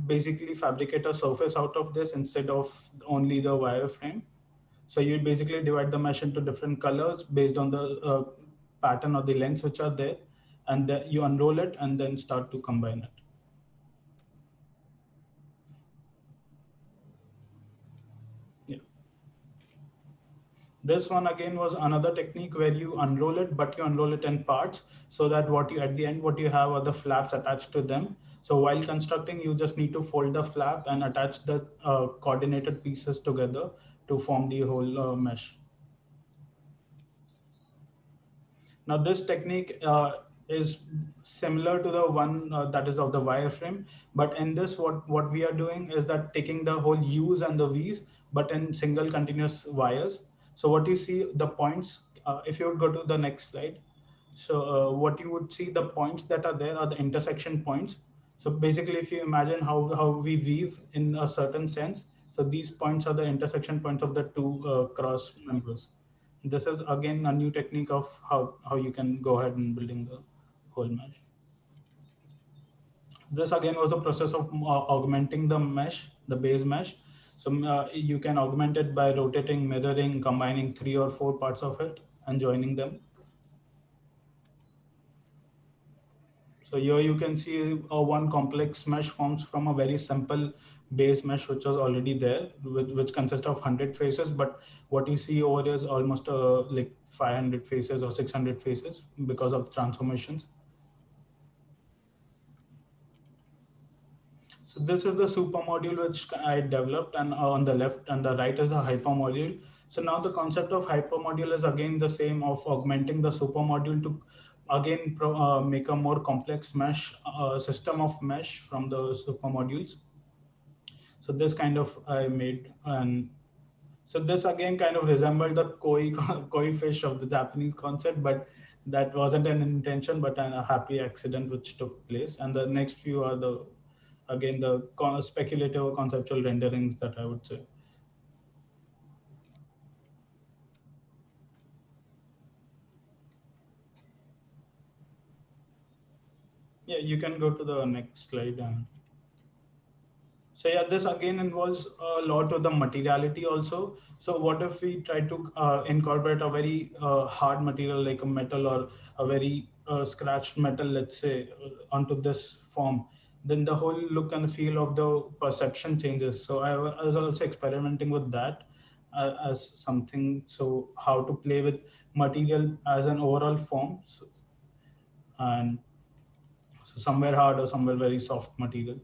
basically fabricate a surface out of this instead of only the wireframe. So you basically divide the mesh into different colors based on the pattern or the lengths which are there, and then you unroll it and then start to combine it. Yeah. This one again was another technique where you unroll it, but you unroll it in parts so that at the end, what you have are the flaps attached to them. So while constructing, you just need to fold the flap and attach the coordinated pieces together to form the whole mesh. Now this technique is similar to the one that is of the wireframe, but in this what we are doing is that taking the whole U's and the V's, but in single continuous wires. So what you see the points, if you would go to the next slide. So what you would see the points that are there are the intersection points. So basically, if you imagine how we weave in a certain sense, so these points are the intersection points of the two cross members. This is again a new technique of how you can go ahead and building the whole mesh. This again was a process of augmenting the mesh. the base mesh. So you can augment it by rotating, mirroring, combining 3 or 4 parts of it and joining them. So here you can see one complex mesh forms from a very simple base mesh which was already there, which consists of 100 faces. But what you see over here is almost like 500 faces or 600 faces because of transformations. So this is the super module which I developed, and on the left and the right is a hyper module. So now the concept of hyper module is again the same, of augmenting the super module to again make a more complex mesh system of mesh from the super modules. So this kind of I made, and so this again kind of resembled the koi fish of the Japanese concept, but that wasn't an intention, but a happy accident which took place. And the next few are the again the speculative or conceptual renderings that I would say. Yeah, you can go to the next slide. So yeah, this again involves a lot of the materiality also. So what if we try to incorporate a very hard material like a metal or a very scratched metal, let's say, onto this form, then the whole look and feel of the perception changes. So I was also experimenting with that as something. So how to play with material as an overall form, so, and so somewhere hard or somewhere very soft material.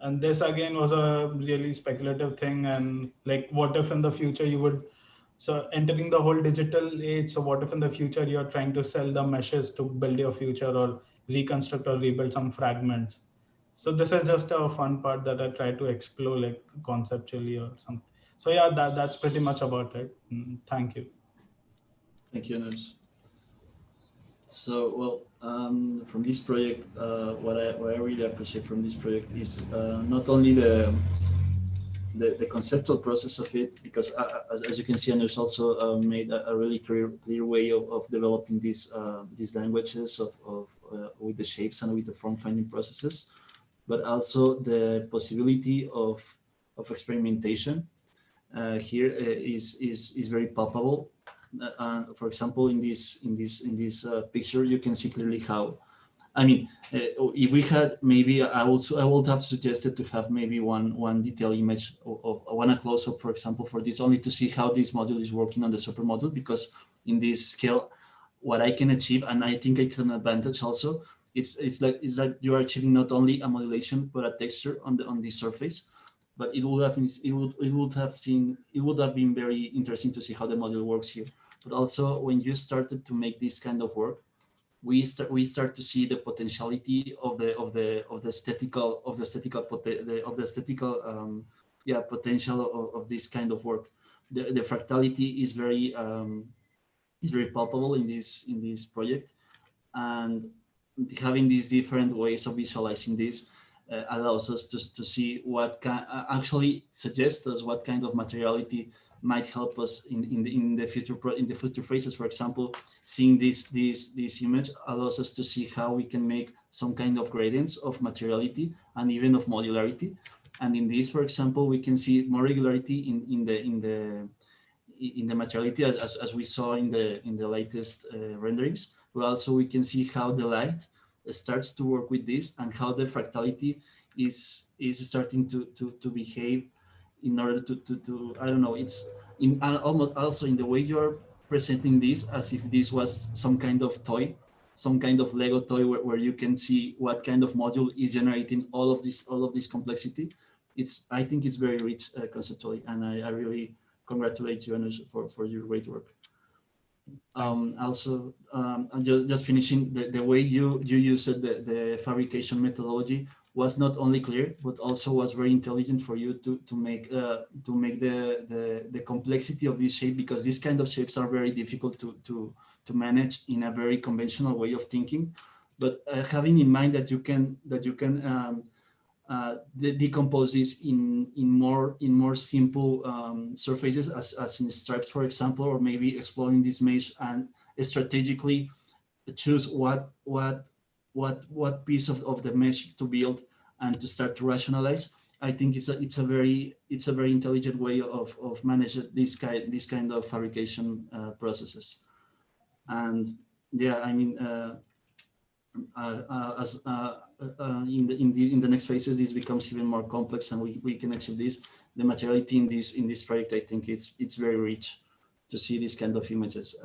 And this again was a really speculative thing, and like what if in the future you would, so entering the whole digital age, so what if in the future you're trying to sell the meshes to build your future or reconstruct or rebuild some fragments. So this is just a fun part that I try to explore like conceptually or something. So yeah, that's pretty much about it. Thank you. Thank you, Anuj. So, well, from this project, what I really appreciate from this project is not only the conceptual process of it, because as you can see, Anush also made a really clear way of developing these languages with the shapes and with the form finding processes, but also the possibility of experimentation here is very palpable. For example, in this picture, you can see clearly how. I mean, if we had maybe, I would have suggested to have maybe one detailed image of one close up, for example, for this, only to see how this module is working on the super module, because in this scale, what I can achieve, and I think it's an advantage also, it's like you are achieving not only a modulation but a texture on the surface. But it would have been very interesting to see how the module works here. But also, when you started to make this kind of work, we start to see the potentiality of the aesthetical potential of this kind of work. The fractality is very palpable in this project, and having these different ways of visualizing this allows us to see what can actually suggest us what kind of materiality might help us in the future phases. For example, seeing this image allows us to see how we can make some kind of gradients of materiality and even of modularity. And in this, for example, we can see more regularity in the materiality as we saw in the latest renderings. But also we can see how the light starts to work with this and how the fractality is starting to behave in order to I don't know, it's in almost also in the way you're presenting this as if this was some kind of toy, some kind of Lego toy where you can see what kind of module is generating all of this complexity. I think it's very rich conceptually, and I really congratulate you, Anush, for your great work. Also, just finishing, the way you used the fabrication methodology was not only clear, but also was very intelligent for you to make the complexity of this shape, because these kind of shapes are very difficult to manage in a very conventional way of thinking. But having in mind that you can decompose this in more simple surfaces, as in stripes, for example, or maybe exploring this mesh and strategically choose what what piece of the mesh to build and to start to rationalize. I think it's a very intelligent way of managing this kind of fabrication processes. And yeah, I mean, as in the next phases, this becomes even more complex, and we can achieve this. The materiality in this project, I think it's very rich to see these kind of images.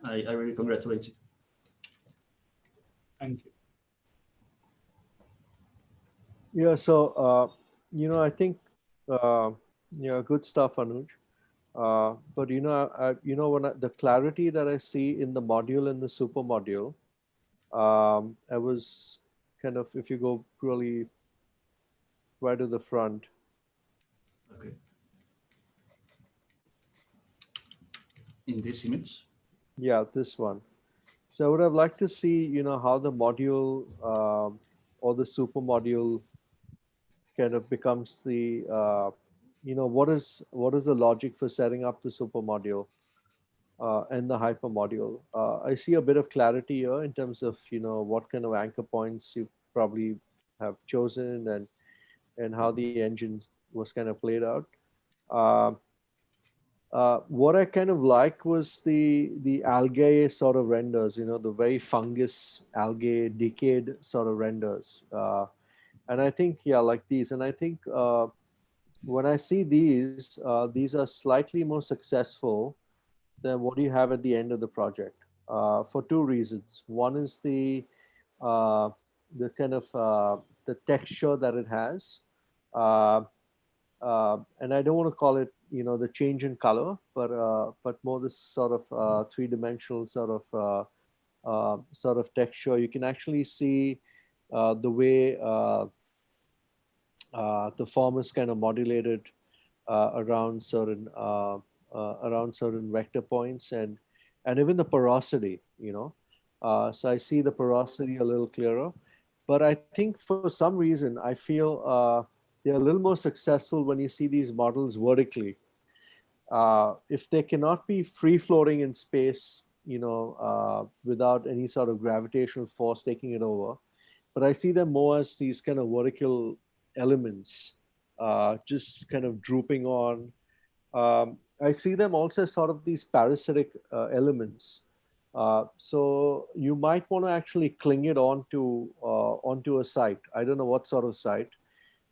I really congratulate you. Thank you. Yeah, so I think good stuff, Anuj. But the clarity that I see in the module and the super module, I was kind of, if you go really right to the front. Okay. In this image. Yeah, this one. So I would have liked to see, how the module or the super module kind of becomes the, what is the logic for setting up the super module and the hyper module. I see a bit of clarity here in terms of, what kind of anchor points you probably have chosen and how the engine was kind of played out. What I kind of like was the algae sort of renders, the very fungus algae decayed sort of renders. And I think, yeah, like these. And I think when I see these are slightly more successful than what you have at the end of the project for two reasons. One is the kind of the texture that it has. And I don't want to call it, the change in color, but more this sort of three-dimensional sort of texture. You can actually see the way the form is kind of modulated around certain vector points and even the porosity. So I see the porosity a little clearer, but I think for some reason I feel they're a little more successful when you see these models vertically. If they cannot be free floating in space, without any sort of gravitational force taking it over, but I see them more as these kind of vertical elements, just kind of drooping on. I see them also as sort of these parasitic elements. So you might want to actually cling it onto a site. I don't know what sort of site.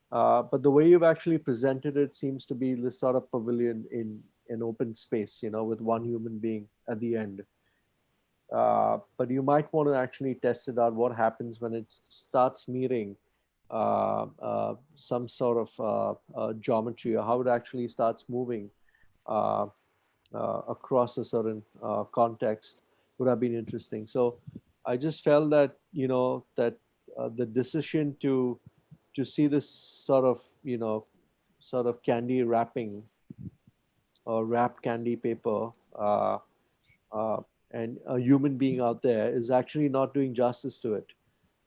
But the way you've actually presented it seems to be this sort of pavilion in an open space, with one human being at the end. But you might want to actually test it out. What happens when it starts meeting some sort of geometry, or how it actually starts moving across a certain context would have been interesting. So I just felt that, the decision to see this sort of candy wrapping or wrapped candy paper and a human being out there is actually not doing justice to it.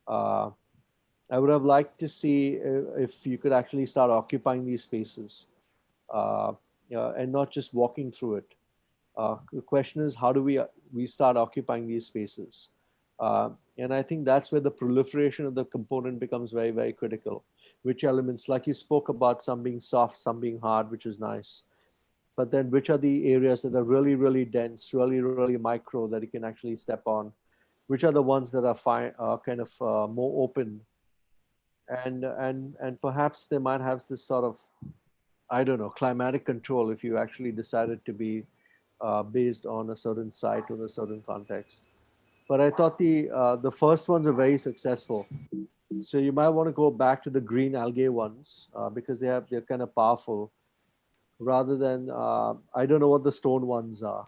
I would have liked to see if you could actually start occupying these spaces and not just walking through it. The question is, how do we start occupying these spaces? And I think that's where the proliferation of the component becomes very, very critical. Which elements, like you spoke about, some being soft, some being hard, which is nice. But then which are the areas that are really, really dense, really, really micro that you can actually step on? Which are the ones that are fine, kind of more open? And perhaps they might have this sort of, I don't know, climatic control if you actually decided to be based on a certain site or a certain context. But I thought the first ones are very successful. So you might want to go back to the green algae ones because they're kind of powerful, rather than I don't know what the stone ones are.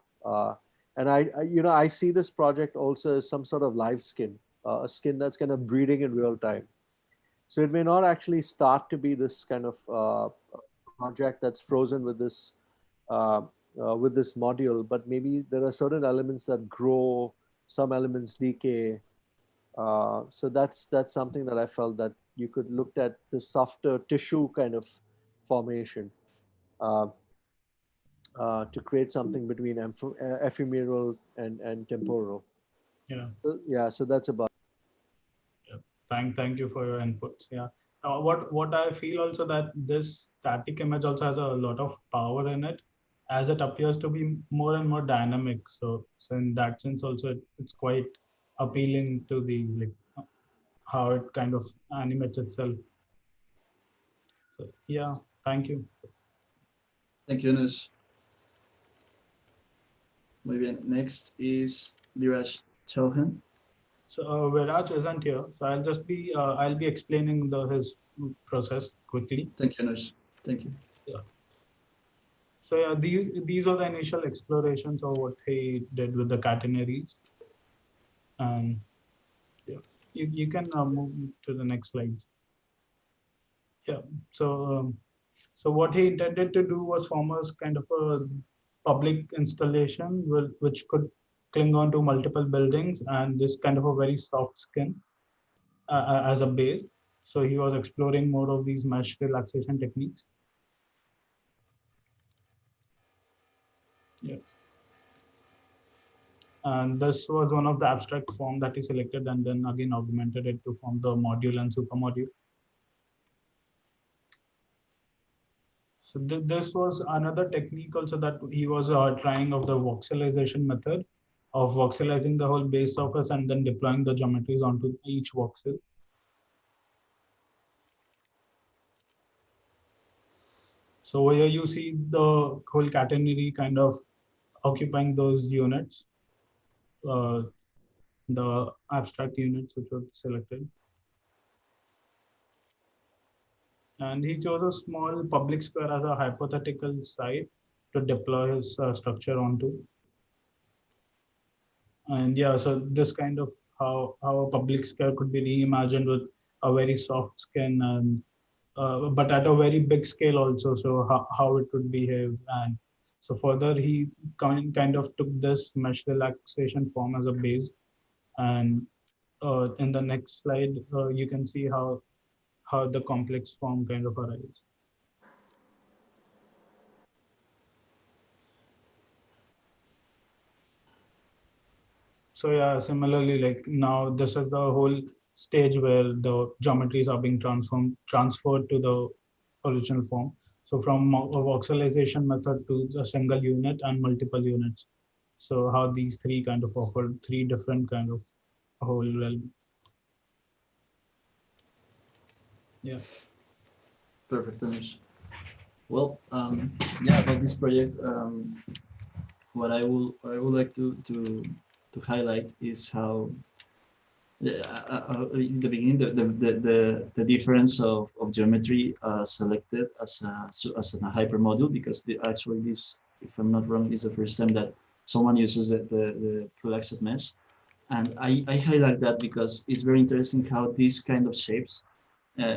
And I see this project also as some sort of live skin, a skin that's kind of breeding in real time. So it may not actually start to be this kind of project that's frozen with this module, but maybe there are certain elements that grow, some elements decay. So that's something that I felt that you could look at the softer tissue kind of formation to create something between ephemeral and temporal. Yeah. So, yeah, so that's about. Thank you for your inputs. Yeah. What I feel also that this static image also has a lot of power in it, as it appears to be more and more dynamic. So in that sense also it's quite appealing to the like how it kind of animates itself. So yeah, thank you. Thank you, Anush. Muy bien. Next is Viraj Chauhan. So Viraj isn't here, so I'll be explaining his process quickly. Thank you, Anush. Thank you. Yeah. So yeah, these are the initial explorations of what he did with the catenaries, and yeah, you can move to the next slide. Yeah. So what he intended to do was form a kind of a public installation which could cling on to multiple buildings and this kind of a very soft skin as a base. So he was exploring more of these mesh relaxation techniques. Yeah. And this was one of the abstract form that he selected and then again augmented it to form the module and supermodule. So this was another technique also that he was trying of the voxelization method of voxelizing the whole base surface and then deploying the geometries onto each voxel. So here you see the whole catenary kind of occupying those units, the abstract units which were selected. And he chose a small public square as a hypothetical site to deploy his structure onto. And yeah, so this kind of how a public square could be reimagined with a very soft skin and but at a very big scale also. So how it would behave, and so further he kind of took this mesh relaxation form as a base. And in the next slide, you can see how the complex form kind of arrives. So yeah, similarly, like now this is the whole stage where the geometries are being transferred to the original form. So from a voxelization method to a single unit and multiple units. So how these three kind of offer three different kind of whole realm. Yeah. Perfect, Anush. Well, yeah, about this project, what I would like to highlight is how in the beginning the difference of geometry selected as a hypermodule, because actually this, if I'm not wrong, is the first time that someone uses the relaxed mesh. And I highlight that because it's very interesting how these kind of shapes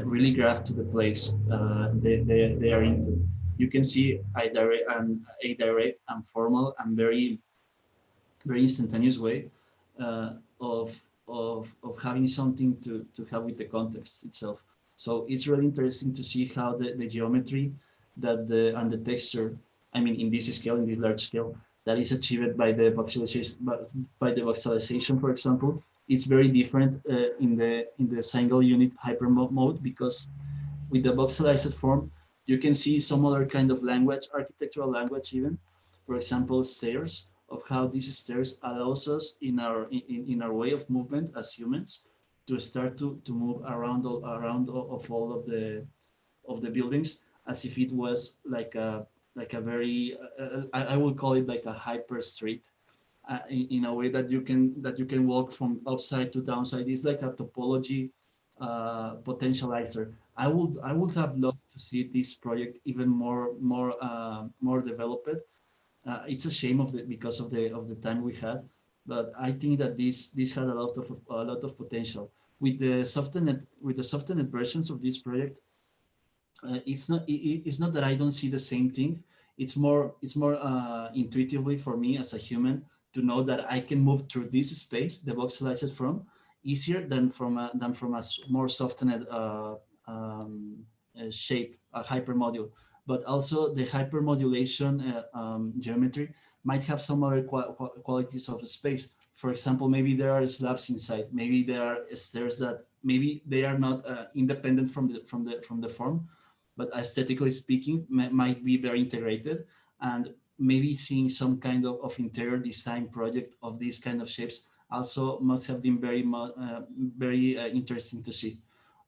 really graph to the place they are into. You can see a direct and formal and very instantaneous way of having something to have with the context itself. So it's really interesting to see how the geometry and the texture, I mean, in this scale, in this large scale, that is achieved by the voxelization, for example, it's very different in the single unit hyper mode, because with the voxelized form, you can see some other kind of language, architectural language even, for example, stairs, of how these stairs allows us in our way of movement as humans to start to move around all of the buildings, as if it was like a very I would call it like a hyper street, in a way that you can walk from upside to downside. It's like a topology potentializer. I would have loved to see this project even more developed. It's a shame because of the time we had, but I think that this had a lot of potential with the softened versions of this project. It's not that I don't see the same thing. It's more intuitively for me as a human to know that I can move through this space, the voxelized from, easier than from a more softened shape, a hypermodule. But also the hypermodulation geometry might have some other qualities of space. For example, maybe there are slabs inside. Maybe there are stairs maybe they are not independent from the form, but aesthetically speaking, might be very integrated. And maybe seeing some kind of interior design project of these kind of shapes also must have been very interesting to see.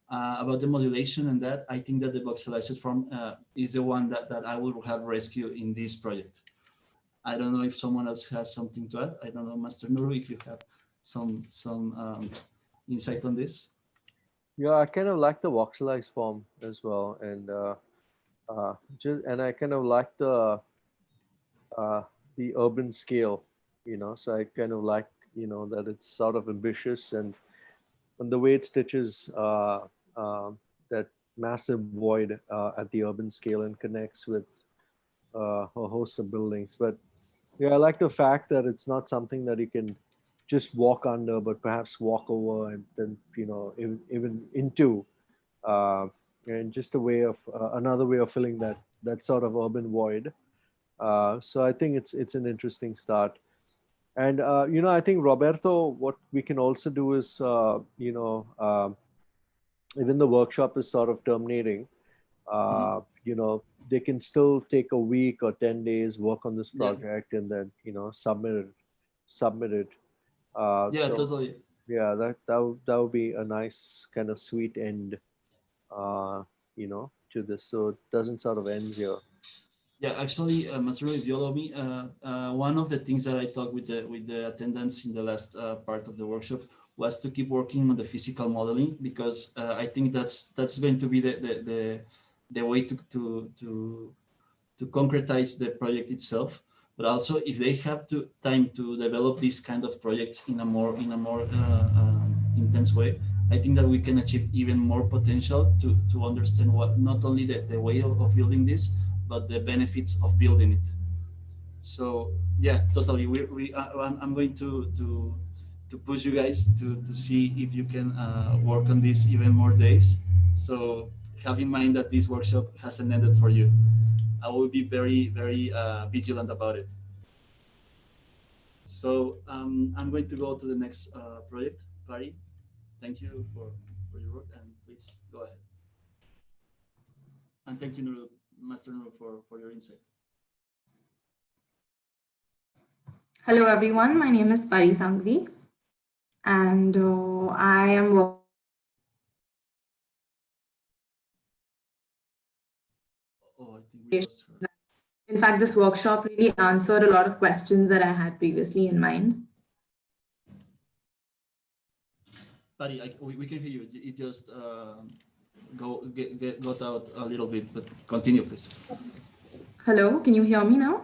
About the modulation and that, I think that the voxelized form is the one that I would have rescued in this project. I don't know if someone else has something to add. I don't know, Master Nuru, if you have some insight on this. Yeah, I kind of like the voxelized form as well, and I kind of like the urban scale, So I kind of like, that it's sort of ambitious, and the way it stitches that massive void at the urban scale and connects with a host of buildings. But yeah, I like the fact that it's not something that you can just walk under, but perhaps walk over and then, even into, and just a way of another way of filling that sort of urban void. So I think it's an interesting start. And, I think, Roberto, what we can also do is, even the workshop is sort of terminating, they can still take a week or 10 days, work on this project, and then, submit it. Yeah, totally. Yeah, that would be a nice kind of sweet end, to this. So it doesn't sort of end here. Yeah, actually, Master, if you allow me, one of the things that I talked with the attendants in the last part of the workshop was to keep working on the physical modeling, because I think that's going to be the way to concretize the project itself. But also, if they have time to develop these kind of projects in a more intense way, I think that we can achieve even more potential to understand what not only the way of building this, but the benefits of building it. So yeah, totally. I'm going to push you guys to see if you can work on this even more days. So have in mind that this workshop hasn't ended for you. I will be very vigilant about it. So I'm going to go to the next project. Pari, thank you for your work, and please go ahead. And thank you, Master Nuru, for your insight. Hello, everyone. My name is Pari Sangvi, and I am Oh, I think we lost her. In fact, this workshop really answered a lot of questions that I had previously in mind. Pari, we can hear you. It just got out a little bit, but continue, please. Hello, can you hear me now?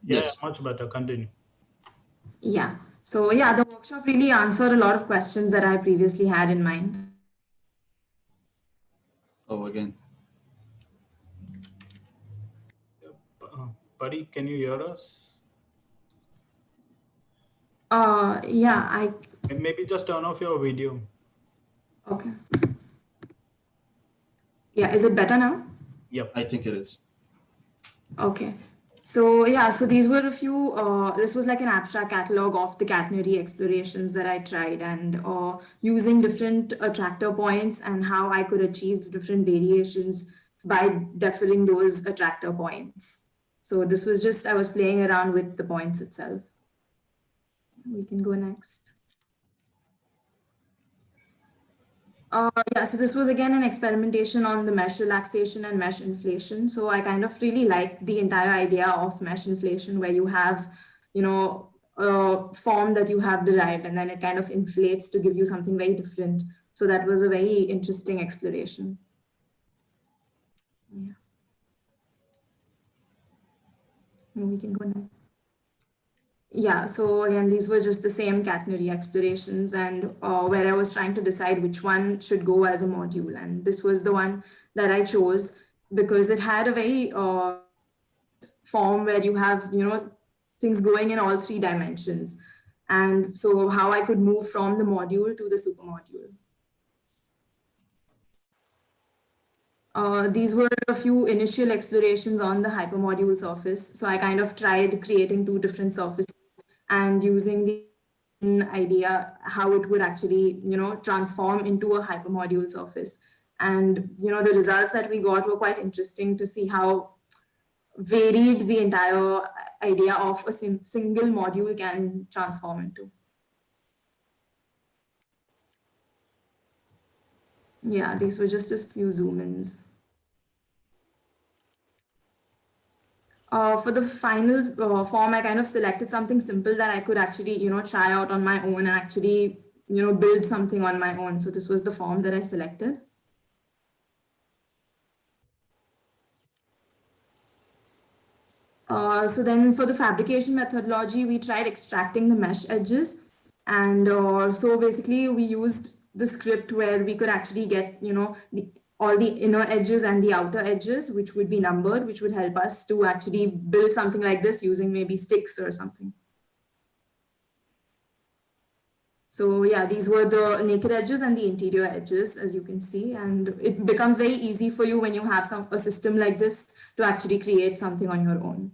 Yes. Yeah, much better. Continue. Yeah. So yeah, the workshop really answered a lot of questions that I previously had in mind. Oh, again. Buddy, can you hear us? Yeah, Maybe just turn off your video. okay. Yeah, is it better now? Yep, I think it is. Okay. So yeah, so these were a few, this was like an abstract catalog of the catenary explorations that I tried, and using different attractor points and how I could achieve different variations by defining those attractor points. So this was just, I was playing around with the points itself. We can go next. Yeah, so this was again an experimentation on the mesh relaxation and mesh inflation. So I kind of really liked the entire idea of mesh inflation, where you have, a form that you have derived, and then it kind of inflates to give you something very different. So that was a very interesting exploration. Yeah. We can go next. Yeah, so again, these were just the same catenary explorations, and where I was trying to decide which one should go as a module. And this was the one that I chose because it had a very form where you have, things going in all 3 dimensions. And so how I could move from the module to the supermodule. These were a few initial explorations on the hypermodule surface. So I kind of tried creating 2 different surfaces and using the idea how it would actually, transform into a hypermodule surface. And, the results that we got were quite interesting to see how varied the entire idea of a single module can transform into. Yeah, these were just a few zoom-ins. For the final form, I kind of selected something simple that I could actually, try out on my own and actually, build something on my own. So this was the form that I selected. So then for the fabrication methodology, we tried extracting the mesh edges. And so basically we used the script where we could actually get, all the inner edges and the outer edges, which would be numbered, which would help us to actually build something like this using maybe sticks or something. So yeah, these were the naked edges and the interior edges, as you can see, and it becomes very easy for you when you have a system like this to actually create something on your own.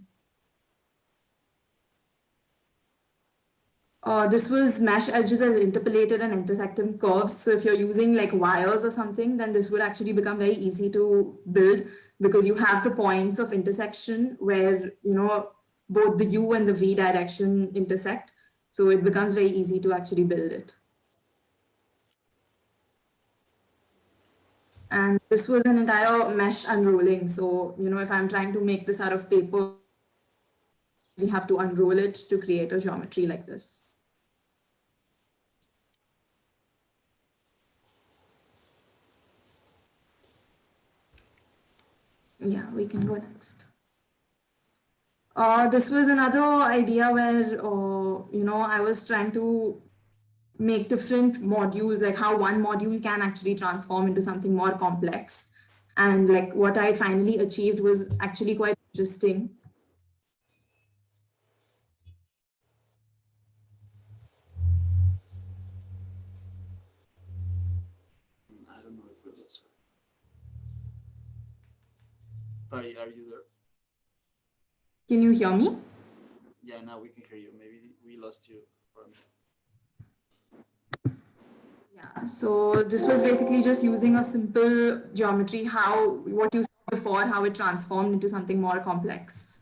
This was mesh edges as interpolated and intersecting curves. So if you're using like wires or something, then this would actually become very easy to build because you have the points of intersection where, both the U and the V direction intersect. So it becomes very easy to actually build it. And this was an entire mesh unrolling. So, if I'm trying to make this out of paper, we have to unroll it to create a geometry like this. Yeah, we can go next. This was another idea where, I was trying to make different modules, like how one module can actually transform into something more complex. And like what I finally achieved was actually quite interesting. I don't know if we lost her. Pari, are you there? Can you hear me? Yeah, now we can hear you. Maybe we lost you for a minute. Yeah, so this was basically just using a simple geometry, what you saw before, how it transformed into something more complex.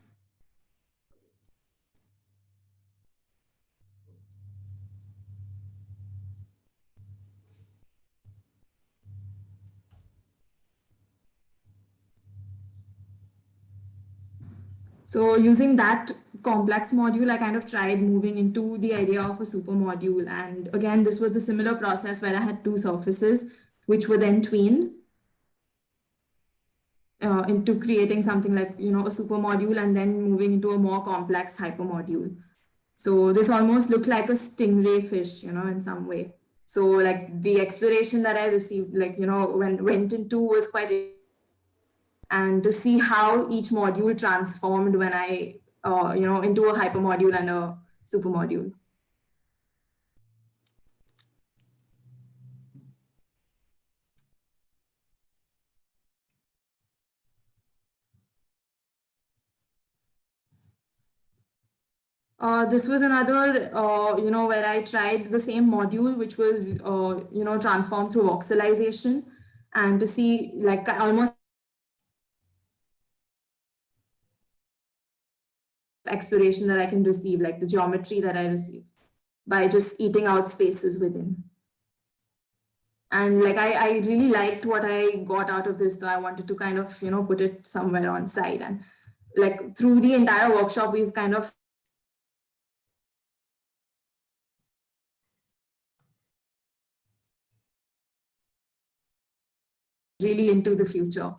So using that complex module, I kind of tried moving into the idea of a super module. And again, this was a similar process where I had two surfaces, which were then tweened into creating something like, a super module and then moving into a more complex hypermodule. So this almost looked like a stingray fish, in some way. So like the exploration that I received, like, went into was quite, and to see how each module transformed when I, into a hypermodule and a super module. This was another, where I tried the same module, which was, transformed through voxelization, and to see like almost exploration that I can receive, like the geometry that I receive by just eating out spaces within. And like, I really liked what I got out of this. So I wanted to kind of, put it somewhere on site. And like through the entire workshop, we've kind of really into the future.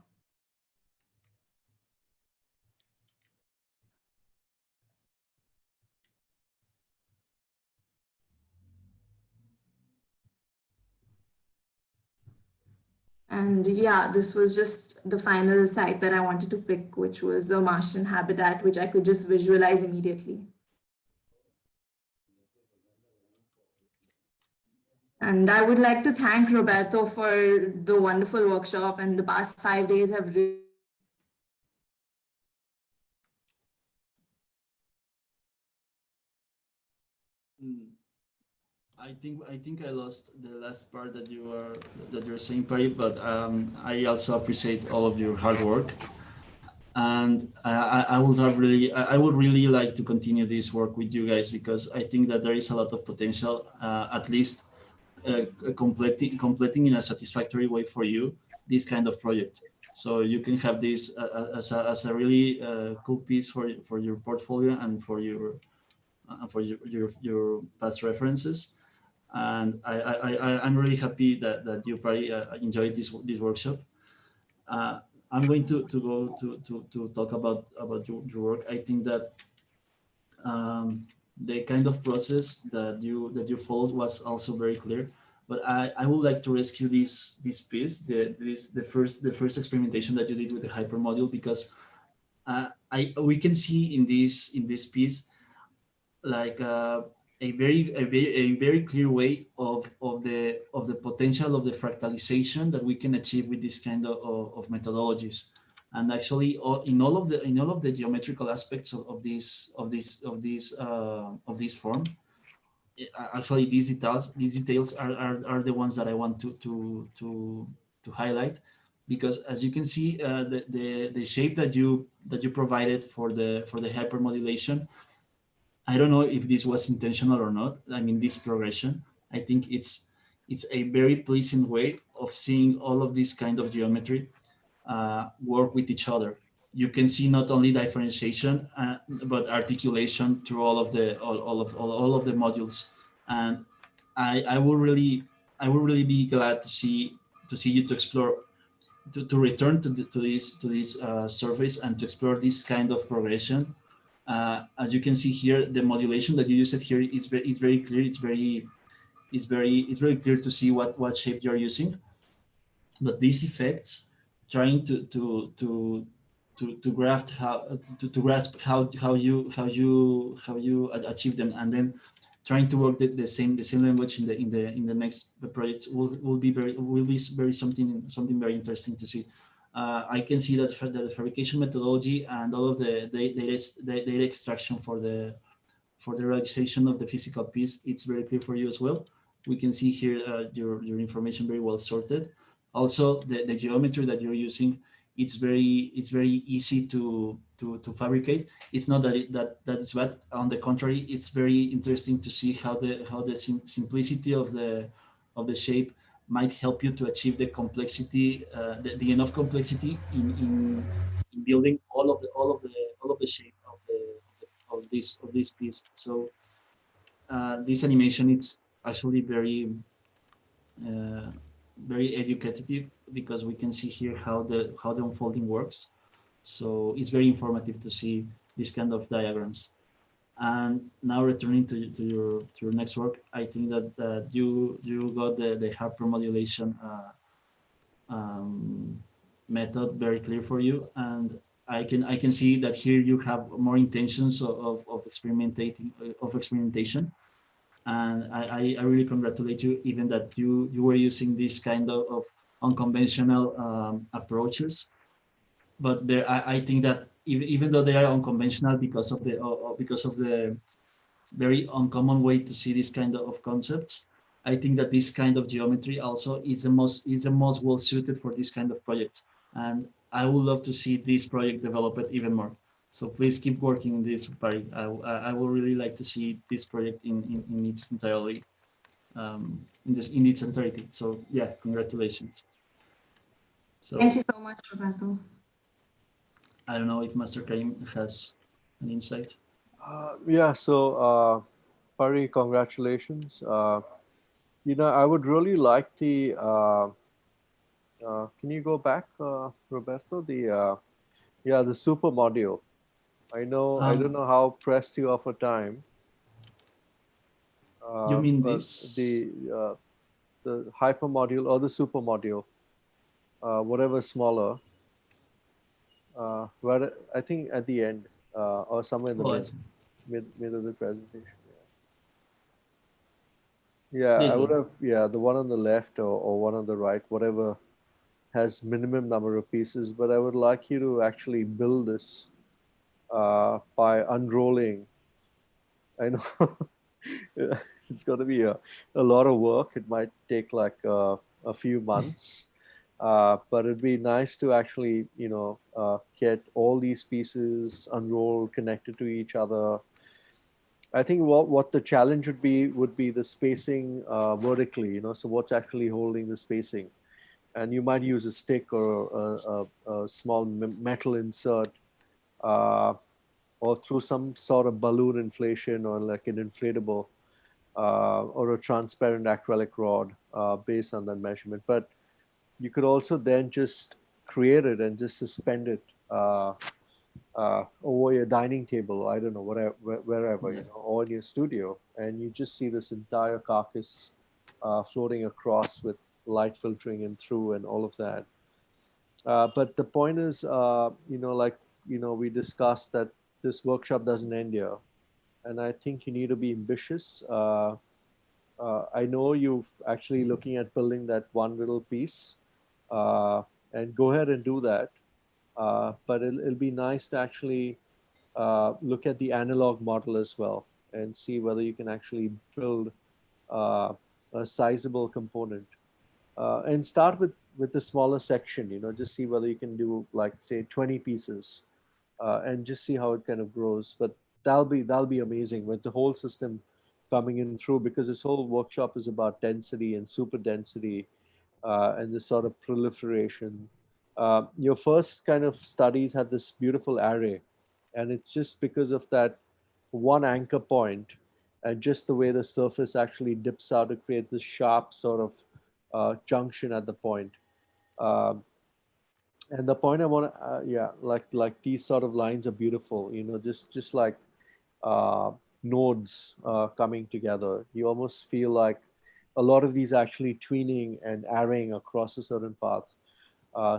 And yeah, this was just the final site that I wanted to pick, which was a Martian habitat, which I could just visualize immediately. And I would like to thank Roberto for the wonderful workshop, and the past 5 days have really I think I lost the last part that you're saying, Perry, but I also appreciate all of your hard work, and I would really like to continue this work with you guys because I think that there is a lot of potential, at least completing in a satisfactory way for you this kind of project. So you can have this as a really cool piece for your portfolio and for your past references. And I'm really happy that you probably enjoyed this workshop. Uh, I'm going to go to talk about your work. I think that the kind of process that you followed was also very clear. But I would like to rescue this piece, the first experimentation that you did with the hypermodule, because we can see in this piece like a very clear way of the potential of the fractalization that we can achieve with this kind of methodologies. And actually in all of the geometrical aspects of this form, actually these details are the ones that I want to highlight, because as you can see, the shape that you provided for the hypermodulation, I don't know if this was intentional or not. I mean, this progression, I think it's a very pleasing way of seeing all of this kind of geometry work with each other. You can see not only differentiation but articulation through all of the modules, and I will really be glad to see you to explore to return to this surface and to explore this kind of progression. As you can see here, the modulation that you used here is very clear. It's very clear to see what shape you're using. But these effects, trying to grasp how you achieve them, and then trying to work the same language in the next projects will be something very interesting to see. I can see that the fabrication methodology and all of the data extraction for the realization of the physical piece, it's very clear for you as well. We can see here your information very well sorted. Also, the geometry that you're using, it's very easy to fabricate. It's not that it's bad. On the contrary, it's very interesting to see how the simplicity of the shape might help you to achieve the complexity, the enough complexity in building all of the shape of this piece. So this animation, it's actually uh, very educative, because we can see here how the unfolding works. So it's very informative to see this kind of diagrams. And now returning to your next work, I think that you got the hypermodulation method very clear for you, and I can see that here you have more intentions of experimentation, and I really congratulate you, even that you were using this kind of unconventional approaches. But I think that even though they are unconventional because of the very uncommon way to see this kind of concepts, I think that this kind of geometry also is the most well suited for this kind of project. And I would love to see this project develop it even more. So please keep working on this, Barry. I would really like to see this project in its entirely in its entirety. So yeah, congratulations. So Thank you so much, Roberto. I don't know if Master Karim has an insight. Yeah, so Pari, congratulations. I would really like can you go back, Roberto? The super module. I don't know how pressed you are for time. You mean But this? the hyper module or the super module, whatever smaller, where I think at the end, or somewhere in the Oh, mid of the presentation. Yeah, this I would one. have, the one on the left or one on the right, whatever has minimum number of pieces. But I would like you to actually build this by unrolling. I know It's going to be a lot of work. It might take like a few months, but it'd be nice to actually, get all these pieces unrolled, connected to each other. I think what the challenge would be the spacing vertically, so what's actually holding the spacing. And you might use a stick or a small metal insert, or through some sort of balloon inflation or like an inflatable, or a transparent acrylic rod based on that measurement. But you could also then just create it and just suspend it over your dining table, I don't know, whatever, wherever, or in your studio, and you just see this entire carcass floating across with light filtering in through and all of that. But the point is, we discussed that this workshop doesn't end here, and I think you need to be ambitious. I know you're actually looking at building that one little piece, and go ahead and do that. But it'll be nice to actually look at the analog model as well and see whether you can actually build a sizable component, and start with the smaller section. Just see whether you can do like say 20 pieces, and just see how it kind of grows. But that'll be amazing with the whole system coming in through, because this whole workshop is about density and super density, and this sort of proliferation. Your first kind of studies had this beautiful array, and it's just because of that one anchor point and just the way the surface actually dips out to create this sharp sort of junction at the point. And the point I want to, like these sort of lines are beautiful, just like nodes coming together. You almost feel like a lot of these actually tweening and arraying across a certain path.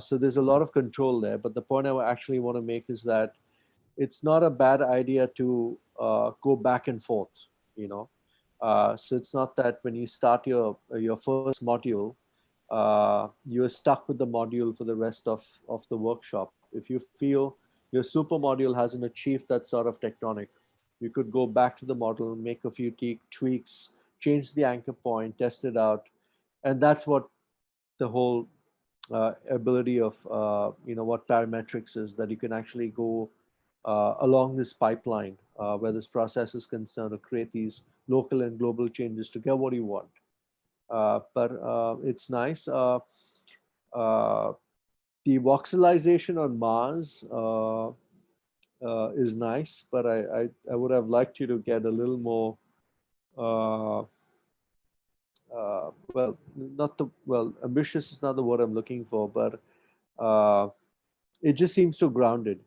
So there's a lot of control there. But the point I actually want to make is that it's not a bad idea to go back and forth, So it's not that when you start your first module, you're stuck with the module for the rest of the workshop. If you feel your super module hasn't achieved that sort of tectonic, you could go back to the model, make a few tweaks, change the anchor point, test it out. And that's what the whole ability of, what parametrics is, that you can actually go along this pipeline where this process is concerned to create these local and global changes to get what you want. But it's nice. The voxelization on Mars is nice, but I would have liked you to get a little more, ambitious is not the word I'm looking for, but it just seems too grounded,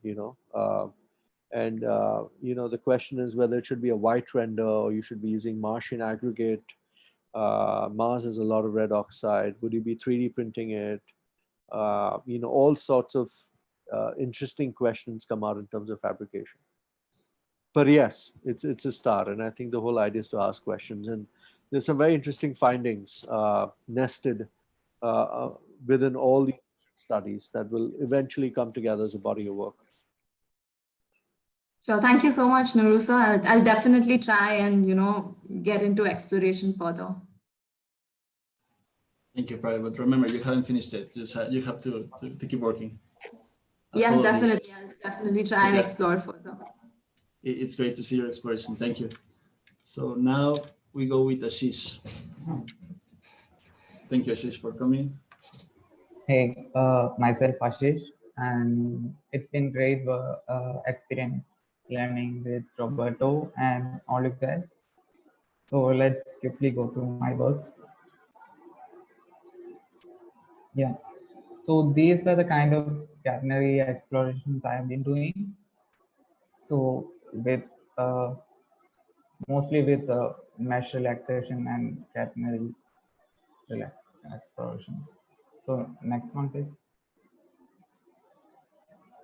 and the question is whether it should be a white render or you should be using Martian aggregate. Mars has a lot of red oxide. Would you be 3D printing it? All sorts of interesting questions come out in terms of fabrication. But yes, it's a start, and I think the whole idea is to ask questions. And there's some very interesting findings nested within all these studies that will eventually come together as a body of work. Sure. Thank you so much, Narusa. I'll definitely try and, get into exploration further. Thank you, Prabhat. But remember, you haven't finished it. You have to keep working. Yes, definitely. I'll definitely try and explore further. It's great to see your exploration. Thank you. So now we go with Ashish. Thank you, Ashish, for coming. Hey, myself Ashish, and it's been great experience learning with Roberto and all of that. So let's quickly go through my work. Yeah, so these were the kind of catenary explorations I have been doing. So with mostly with mesh relaxation and catenary exploration. So next one, please.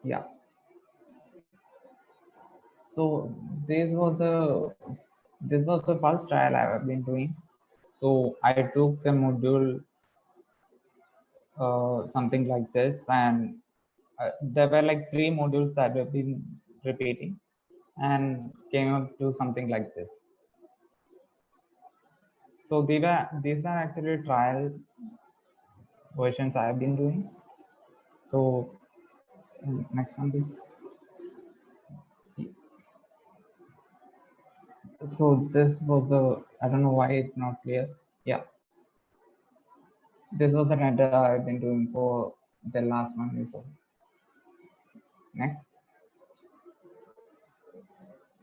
Yeah. So this was the first trial I have been doing. So I took the module something like this, and there were like 3 modules that have been repeating, and came up to something like this. So these were actually trial versions I have been doing. So next one, please. So this was the, I don't know why it's not clear. Yeah. This was the render I've been doing for the last one we saw. Next.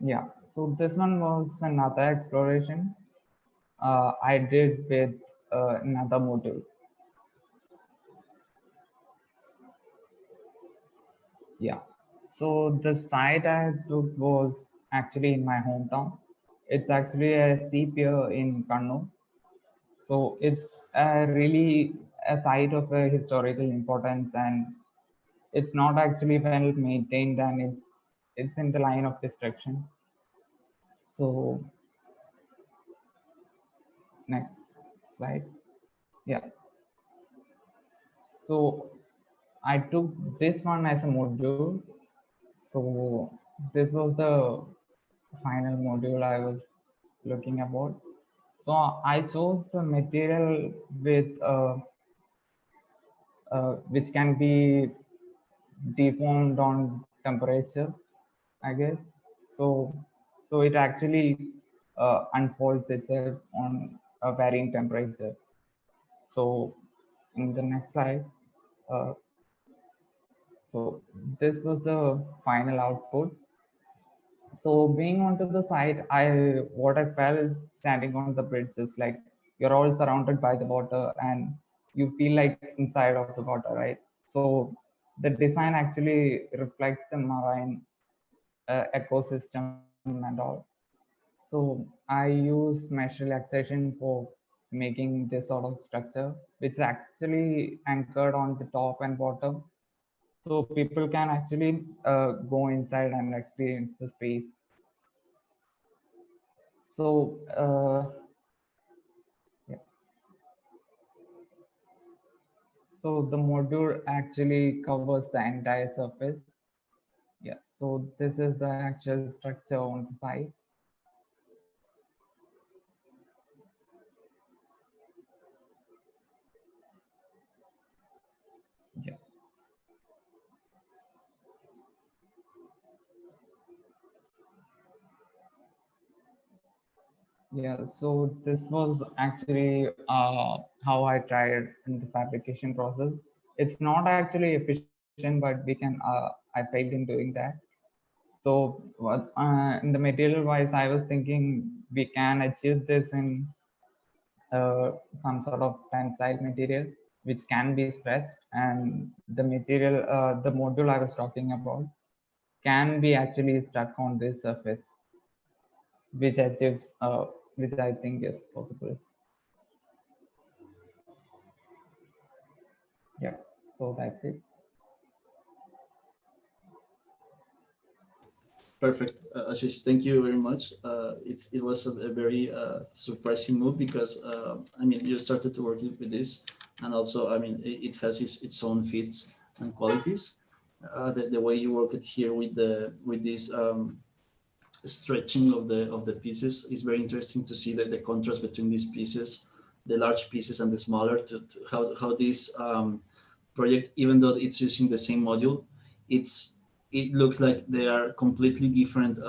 Yeah. So this one was another exploration I did with another module. Yeah. So the site I took was actually in my hometown. It's actually a sea pier in Kannur. So it's really a site of a historical importance, and it's not actually well maintained, and it's in the line of destruction. So next slide. Yeah. So I took this one as a module. So this was the final module I was looking about. So I chose the material with which can be deformed on temperature, I guess. So it actually unfolds itself on a varying temperature. So in the next slide, uh, so this was the final output. So being onto the site, what I felt is standing on the bridge is like you're all surrounded by the water and you feel like inside of the water, right? So the design actually reflects the marine ecosystem and all. So I use mesh relaxation for making this sort of structure, which is actually anchored on the top and bottom. So people can actually go inside and experience the space. So yeah. So the module actually covers the entire surface. Yeah. So this is the actual structure on the site. Yeah. Yeah, so this was actually how I tried in the fabrication process. It's not actually efficient, but we can, I failed in doing that. So in the material wise, I was thinking we can achieve this in some sort of tensile material, which can be stressed, and the material, the module I was talking about can be actually stuck on this surface, which achieves, which I think is possible. Yeah, so that's it. Perfect, Ashish. Thank you very much. It was a very surprising move because I mean you started to work with this, and also I mean it has its own fits and qualities. The way you work it here with this stretching of the pieces is very interesting to see the contrast between these pieces, the large pieces and the smaller. To how this project, even though it's using the same module, it looks like they are completely different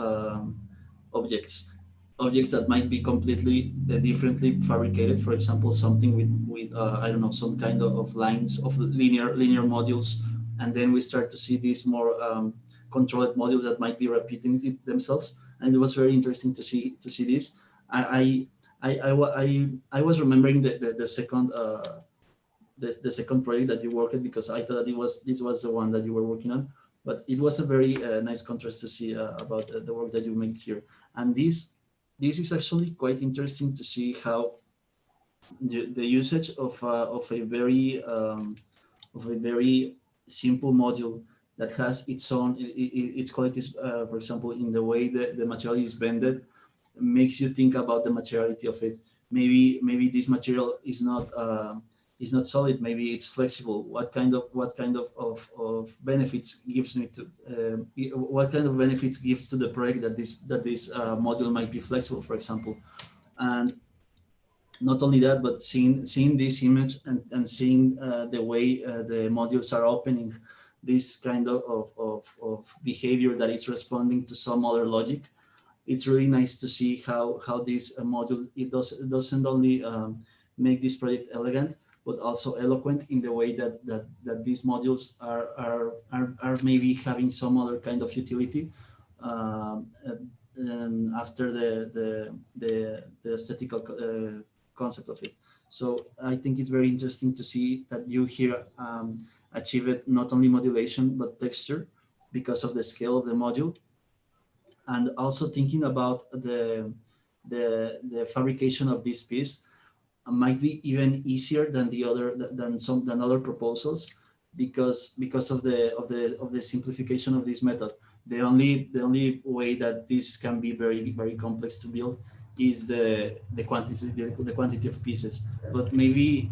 objects that might be completely differently fabricated. For example, something with I don't know, some kind of lines of linear modules, and then we start to see these more controlled modules that might be repeating themselves. And it was very interesting to see this. I was remembering the second the second project that you worked at, because I thought this was the one that you were working on, but it was a very nice contrast to see about the work that you made here. And this is actually quite interesting to see how the usage of a very simple module that has its own its qualities, for example, in the way the material is bended, makes you think about the materiality of it. Maybe this material is not solid, maybe it's flexible. What kind of benefits gives me to what kind of benefits gives to the project that this module might be flexible, for example. And not only that, but seeing this image and seeing the way the modules are opening this kind of behavior that is responding to some other logic, it's really nice to see how this module, it doesn't only make this project elegant, but also eloquent in the way that these modules are maybe having some other kind of utility after the aesthetical concept of it. So I think it's very interesting to see that you here achieved not only modulation but texture because of the scale of the module, and also thinking about the fabrication of this piece might be even easier than than other proposals because of the simplification of this method. The only way that this can be very complex to build is the quantity of pieces. But maybe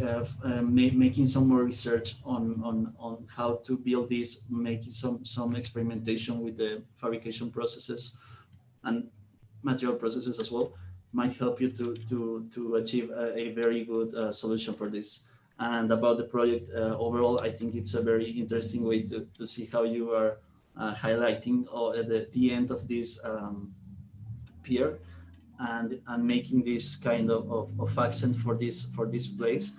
making some more research on how to build this, making some experimentation with the fabrication processes and material processes as well, might help you to achieve a very good solution for this. And about the project overall, I think it's a very interesting way to see how you are highlighting the end of this pier and making this kind of accent for this place,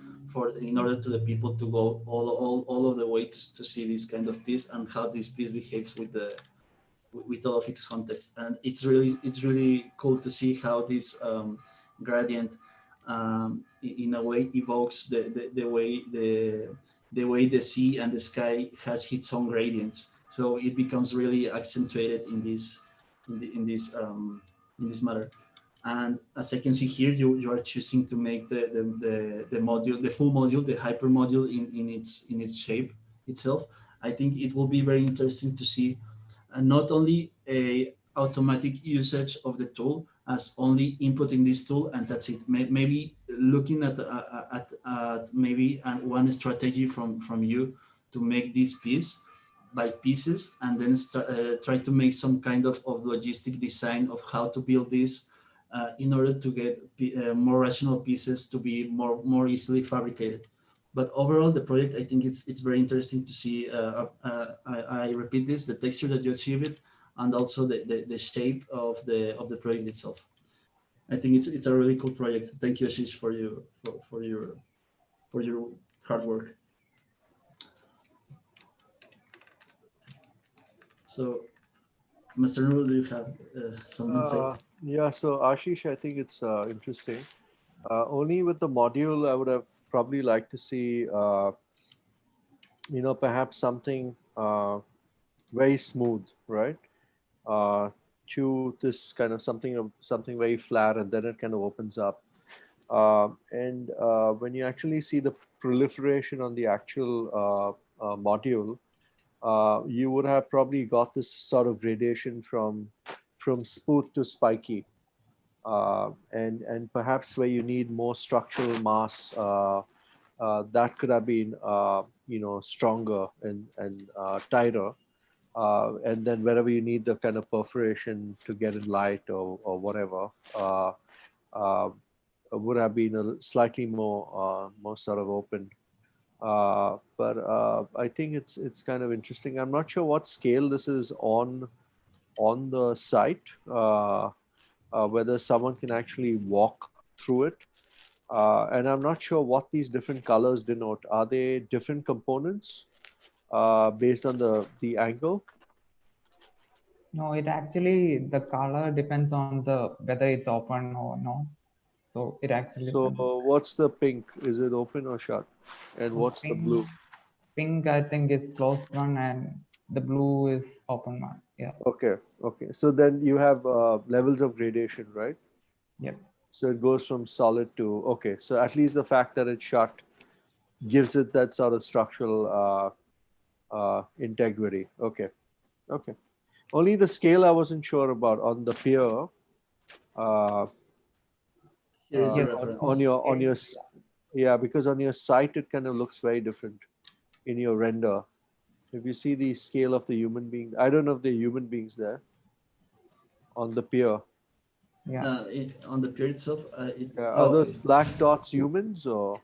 in order to the people to go all of the way to see this kind of piece and how this piece behaves with all of its context. And it's really cool to see how this gradient in a way evokes the way the sea and the sky has its own gradients. So it becomes really accentuated in this matter. And as I can see here, you are choosing to make the module, the full module, the hyper module in its shape itself. I think it will be very interesting to see not only a automatic usage of the tool as only inputting this tool and that's it. Maybe looking at maybe one strategy from you to make this piece by pieces, and then try to make some kind of logistic design of how to build this in order to get more rational pieces to be more easily fabricated. But overall, the project, I think it's very interesting to see. I repeat this: the texture that you achieved, and also the shape of the project itself. I think it's a really cool project. Thank you, Ashish, for your hard work. So, Mr. Nurul, do you have some insight? Yeah, so Ashish, I think it's interesting. Only with the module, I would have probably liked to see, perhaps something very smooth, right? To this kind of something very flat, and then it kind of opens up. And when you actually see the proliferation on the actual module, you would have probably got this sort of gradation from smooth to spiky. And perhaps where you need more structural mass, that could have been stronger and tighter. And then wherever you need the kind of perforation to get in light or whatever, would have been a slightly more sort of open. But I think it's kind of interesting. I'm not sure what scale this is on the site. Whether someone can actually walk through it. And I'm not sure what these different colors denote. Are they different components based on the angle? No, it actually, the color depends on whether it's open or not. So it actually. So what's the pink? Is it open or shut? And what's the blue? Pink, I think, is closed one, and the blue is open one. Yeah. Okay. So then you have levels of gradation, right? Yep. So it goes from solid to, okay. So at least the fact that it's shut gives it that sort of structural integrity. Okay. Only the scale I wasn't sure about on the pier. Here's a reference. Because on your site it kind of looks very different in your render. If you see the scale of the human beings, I don't know if they're human beings there on the pier. Yeah. On the peer itself, Are those black dots humans or?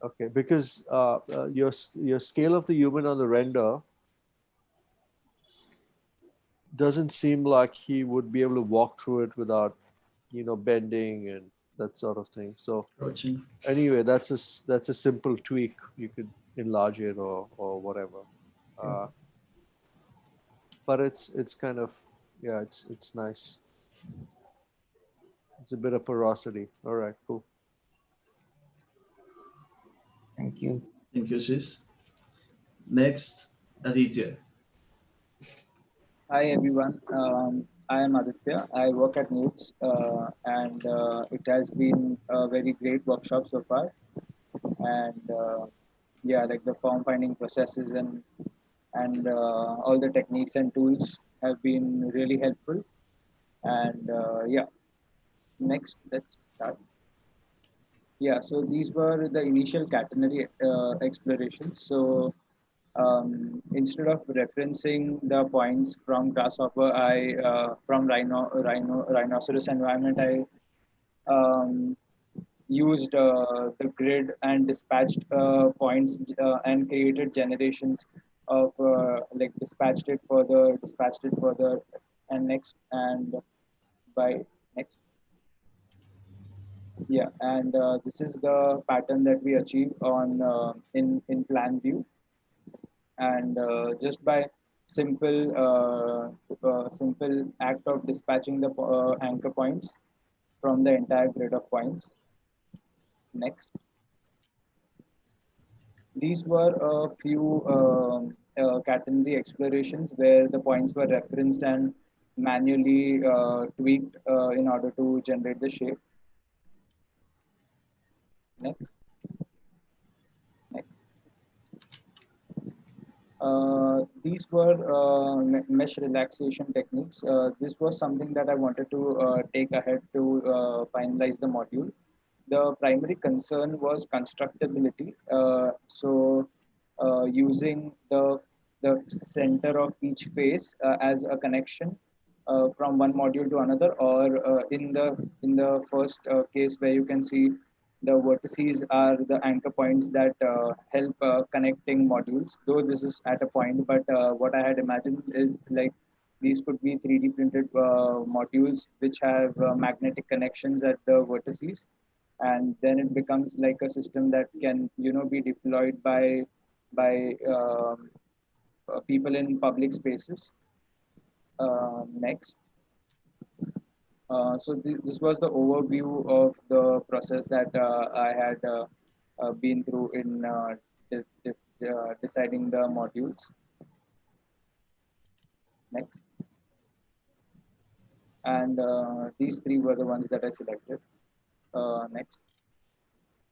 Okay, because your scale of the human on the render doesn't seem like he would be able to walk through it without, bending and that sort of thing. So approaching. anyway, that's a simple tweak. You could enlarge it or whatever. But it's kind of, yeah, it's nice. It's a bit of porosity. All right, cool. Thank you. Thank you, Sis. Next, Aditya. Hi everyone, I am Aditya. I work at Newts, and it has been a very great workshop so far. And yeah, like the form finding processes and all the techniques and tools have been really helpful. And yeah, next let's start. Yeah, so these were the initial catenary explorations. So instead of referencing the points from grasshopper, I from rhinoceros environment, I used the grid and dispatched points and created generations of like dispatched it further, and next and by next. Yeah, and this is the pattern that we achieve on in plan view, and just by simple act of dispatching the anchor points from the entire grid of points. Next, these were a few catenary explorations where the points were referenced and manually tweaked in order to generate the shape. Next, next. These were mesh relaxation techniques. This was something that I wanted to take ahead to finalize the module. The primary concern was constructability. Using the center of each face as a connection from one module to another, or in the first case where you can see the vertices are the anchor points that help connecting modules. Though this is at a point, but what I had imagined is like these could be 3D printed modules which have magnetic connections at the vertices, and then it becomes like a system that can be deployed by people in public spaces. Next. This was the overview of the process that I had been through in deciding the modules. Next. And these three were the ones that I selected. Next.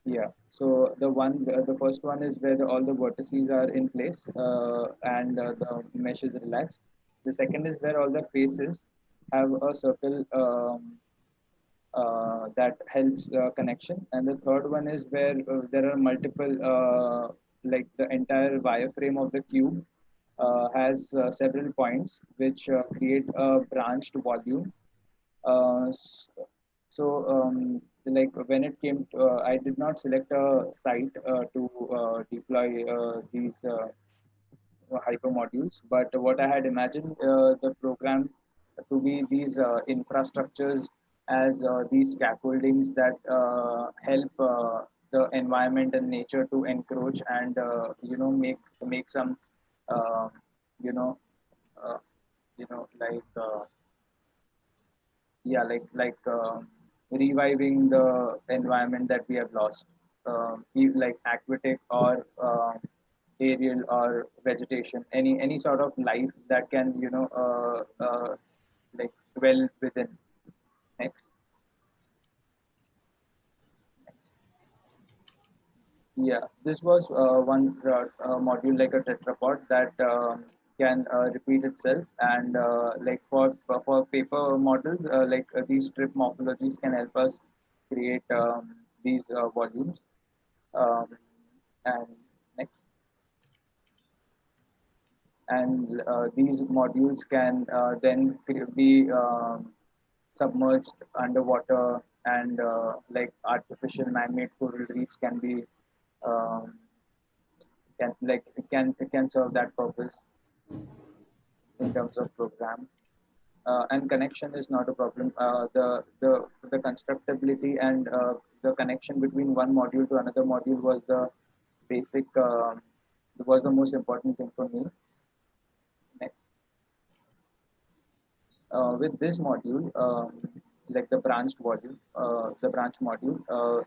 Yeah. So the first one is where all the vertices are in place and the mesh is relaxed. The second is where all the faces have a circle that helps connection, and the third one is where there are multiple like the entire wireframe of the cube has several points which create a branched volume. uh, s- like when it came to, I did not select a site to deploy these hyper modules, but what I had imagined the program to be these infrastructures as these scaffoldings that help the environment and nature to encroach and make some uh, you know uh, like yeah reviving the environment that we have lost, like aquatic or aerial or vegetation, any sort of life that can like dwell within. Next. Yeah, this was one module like a tetrapod that can repeat itself, and like for paper models, like these strip morphologies can help us create these volumes. Um, and next, and these modules can then be submerged underwater, and like artificial man-made coral reefs can be um, it can serve that purpose in terms of program. And connection is not a problem. The constructability and the connection between one module to another module was the basic was the most important thing for me. Next, with this module, like the branch module,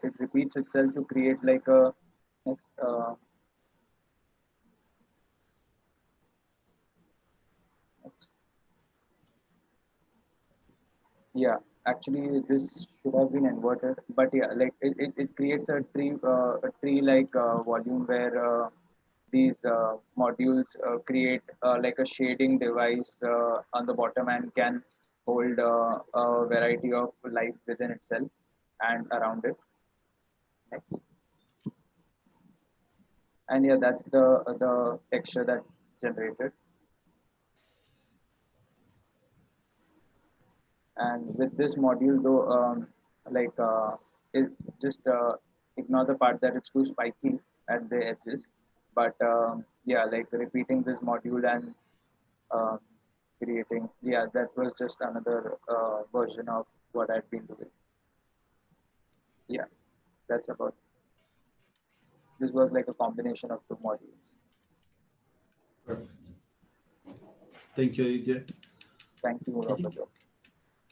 it repeats itself to create like a next. Next. Yeah, actually, this should have been inverted, but yeah, like it creates a tree like volume where these modules create like a shading device on the bottom and can hold a variety of life within itself and around it. Next. And yeah, that's the texture that's generated. And with this module, though, like it just ignore the part that it's too spiky at the edges. But yeah, like repeating this module and um, creating, yeah, that was just another version of what I've been doing. Yeah, that's about. This was like a combination of two modules. Perfect. Thank you, Aditya. Thank you, Robert.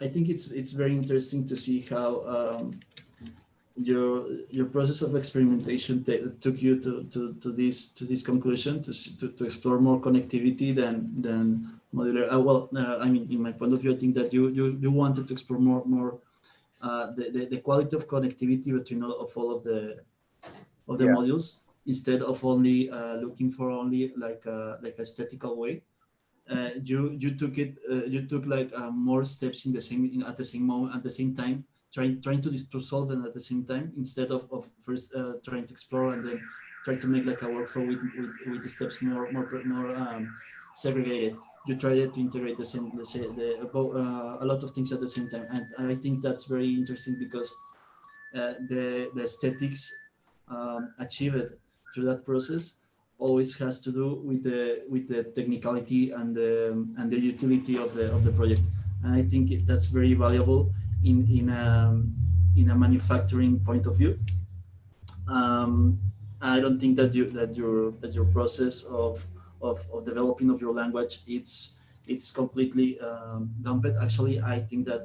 I think it's very interesting to see how your process of experimentation took you to this conclusion to explore more connectivity than modular. I mean, in my point of view, I think that you wanted to explore more the quality of connectivity between all of the Yeah. modules, instead of only looking for only like a aesthetical way. You took like more steps in the same at the same moment, at the same time, trying to solve them at the same time, instead of first trying to explore and then try to make like a workflow with the steps more segregated. You tried to integrate a lot of things at the same time, and I think that's very interesting because the aesthetics achieved through that process always has to do with the technicality and the utility of the project, and I think that's very valuable in a manufacturing point of view. I don't think that your process of developing of your language it's completely dumped. Actually, I think that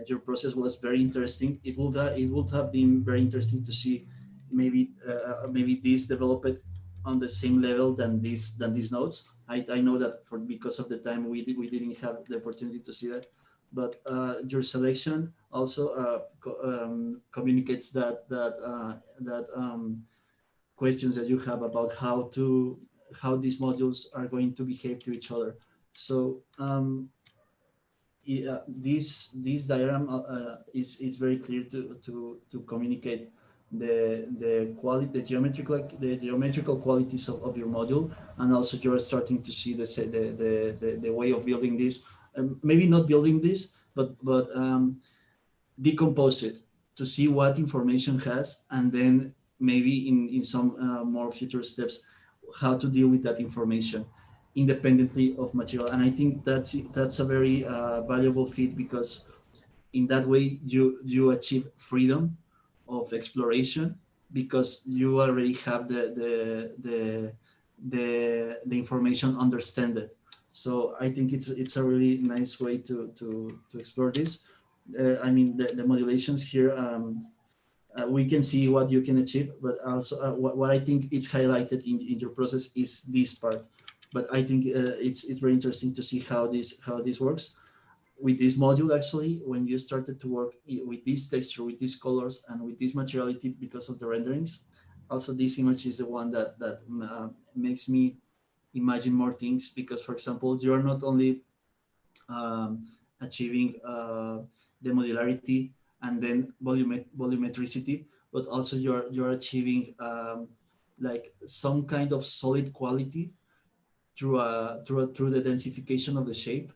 your process was very interesting. It would have been very interesting to see maybe this developed on the same level than these nodes. I know that because of the time we didn't have the opportunity to see that, but your selection also communicates that questions that you have about how these modules are going to behave to each other. So this diagram is very clear to communicate the quality, the geometrical qualities of your module, and also you're starting to see the way of building this, maybe not building this, but decompose it to see what information has, and then maybe in some more future steps how to deal with that information independently of material. And I think that's a very valuable feat, because in that way you achieve freedom of exploration, because you already have the information understood. So I think it's a really nice way to explore this. I mean, the modulations here, we can see what you can achieve, but also what I think it's highlighted in your process is this part. But I think it's very interesting to see how this works with this module. Actually, when you started to work with this texture, with these colors, and with this materiality because of the renderings, also this image is the one that makes me imagine more things, because, for example, you're not only achieving the modularity and then volumetricity, but also you're achieving like some kind of solid quality through the densification of the shape,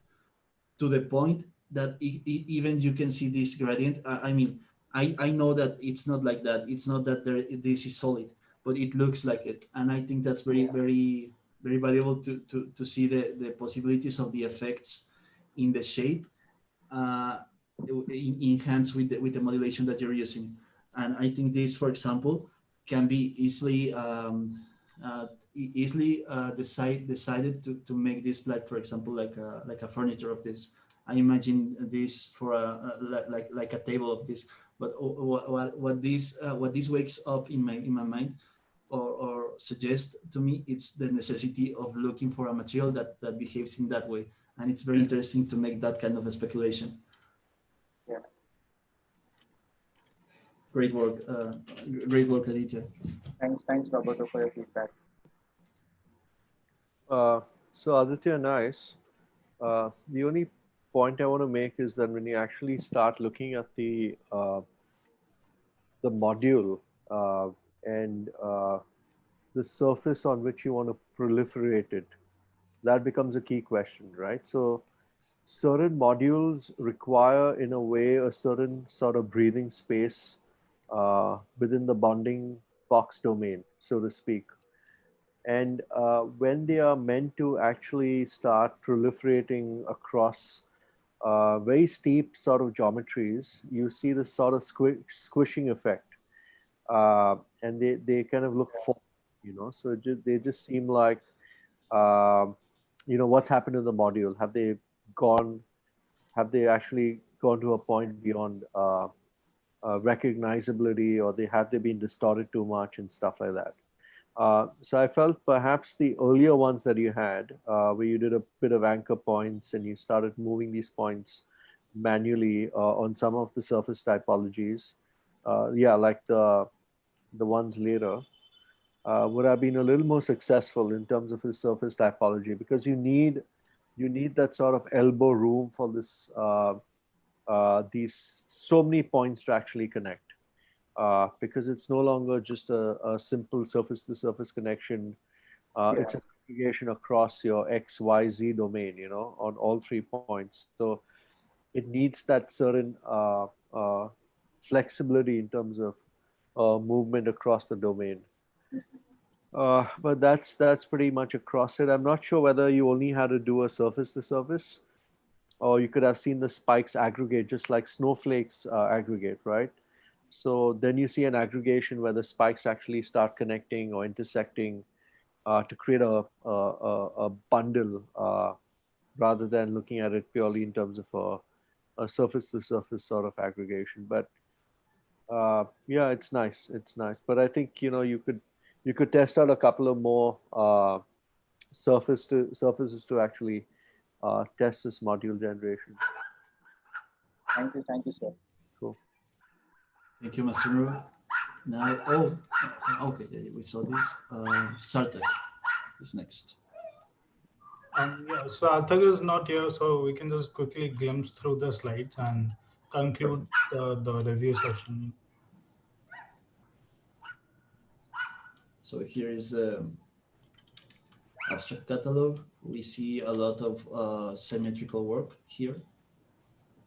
to the point that even you can see this gradient. I mean, I know that it's not like that. It's not that this is solid, but it looks like it. And I think that's very, very, very valuable to see the possibilities of the effects in the shape enhanced with the modulation that you're using. And I think this, for example, can be easily decided to make this, like, for example, like a furniture of this. I imagine this for like a table of this. But what this wakes up in my mind, or suggests to me, it's the necessity of looking for a material that behaves in that way. And it's very interesting to make that kind of a speculation. Yeah. Great work, Aditya. Thanks, Roberto, for your feedback. So Aditya, nice. The only point I want to make is that when you actually start looking at the module and the surface on which you want to proliferate it, that becomes a key question, right? So certain modules require, in a way, a certain sort of breathing space within the bonding box domain, so to speak. And when they are meant to actually start proliferating across very steep sort of geometries, you see this sort of squishing effect. And they kind of look forward, you know, so they just seem like, you know, what's happened to the module? Have they actually gone to a point beyond recognizability, or have they been distorted too much and stuff like that? So I felt perhaps the earlier ones that you had, where you did a bit of anchor points and you started moving these points manually on some of the surface typologies, like the ones later, would have been a little more successful in terms of his surface typology, because you need that sort of elbow room for this these so many points to actually connect. Because it's no longer just a simple surface-to-surface connection. It's an aggregation across your X, Y, Z domain, you know, on all 3 points. So it needs that certain flexibility in terms of movement across the domain. But that's pretty much across it. I'm not sure whether you only had to do a surface-to-surface, or you could have seen the spikes aggregate just like snowflakes aggregate, right? So then you see an aggregation where the spikes actually start connecting or intersecting to create a bundle, rather than looking at it purely in terms of a surface-to-surface sort of aggregation. But yeah, it's nice. It's nice. But I think, you know, you could test out a couple of more surfaces to actually test this module generation. Thank you, sir. Cool. Thank you, Master Nuru. Now, okay, we saw this. Sarthak is next. Yeah, so Sarthak is not here, so we can just quickly glimpse through the slides and conclude the review session. So here is the abstract catalog. We see a lot of symmetrical work here.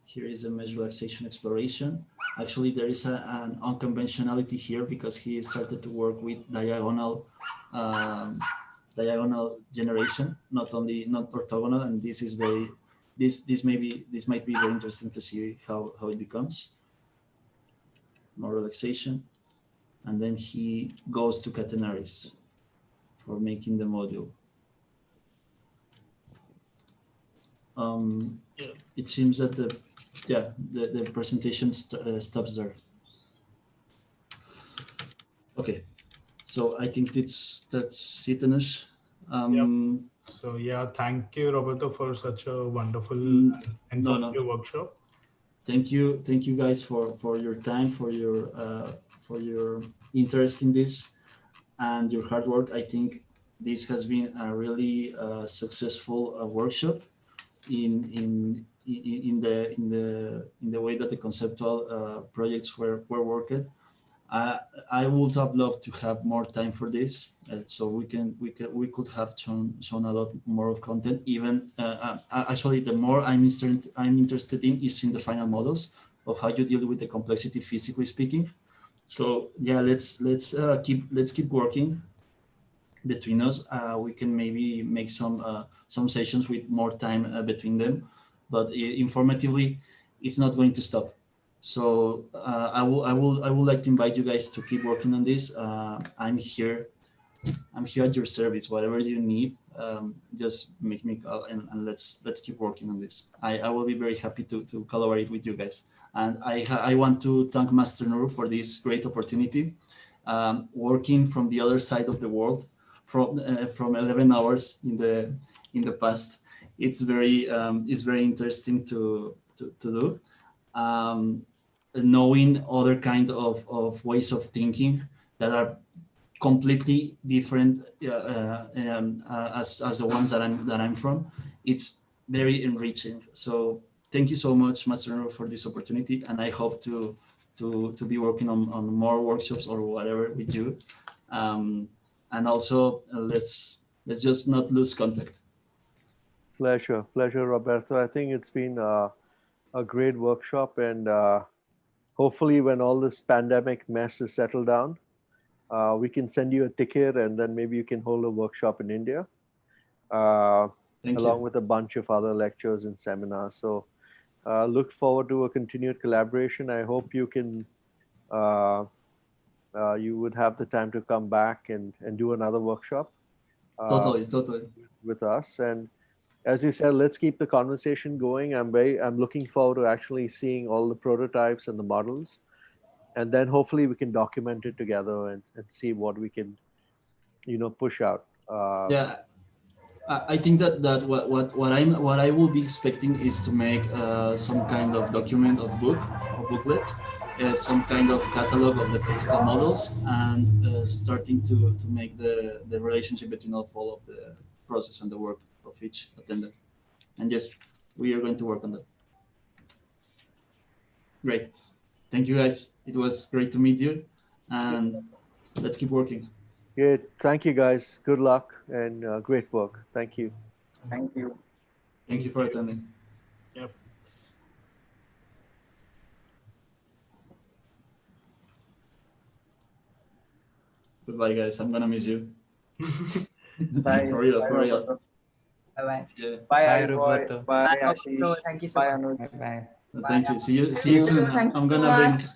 Here is a mesh relaxation exploration. Actually, there is an unconventionality here because he started to work with diagonal generation, not orthogonal, and this is very this might be very interesting to see how it becomes. More relaxation, and then he goes to catenaries for making the module. It seems that the presentation stops there. Okay, so I think that's it, Anush. So yeah, thank you, Roberto, for such a wonderful informative workshop. Thank you guys for your time, for your interest in this, and your hard work. I think this has been a really successful workshop in the way that the conceptual projects were worked. I would have loved to have more time for this, so we could have shown a lot more of content. Even actually, the more I'm interested in is in the final models of how you deal with the complexity, physically speaking. So yeah, let's keep working between us. We can maybe make some sessions with more time between them, but informatively, it's not going to stop. So I would like to invite you guys to keep working on this. I'm here at your service. Whatever you need, just make me call, and let's keep working on this. I will be very happy to collaborate with you guys. And I want to thank Master Nuru for this great opportunity. Working from the other side of the world, from 11 hours in the past, it's very interesting to do. Knowing other kind of ways of thinking that are completely different as the ones that I'm from, it's very enriching. So thank you so much, Master Nero, for this opportunity, and I hope to be working on more workshops or whatever we do. And also let's just not lose contact. Pleasure, Roberto. I think it's been a great workshop, and hopefully when all this pandemic mess is settled down, we can send you a ticket, and then maybe you can hold a workshop in India, along with a bunch of other lectures and seminars. So look forward to a continued collaboration. I hope you can, you would have the time to come back and do another workshop. Totally. With us. And as you said, let's keep the conversation going. I'm looking forward to actually seeing all the prototypes and the models, and then hopefully we can document it together and see what we can, push out. Yeah, I think that what I will be expecting is to make some kind of document or booklet, some kind of catalog of the physical models, and starting to make the relationship between all of the process and the work of each attendant. And yes, we are going to work on that. Great. Thank you, guys. It was great to meet you, and let's keep working. Good. Thank you, guys. Good luck and great work. Thank you. Thank you. Thank you for attending. Yep. Goodbye, guys. I'm gonna miss you. Bye. For real. Bye-bye. Yeah. Bye, Roberto. Bye, Bye, Ashish. Thank you so Bye, much. Anuj. Bye bye. Thank you. See you soon. Thank you I'm so gonna bring much.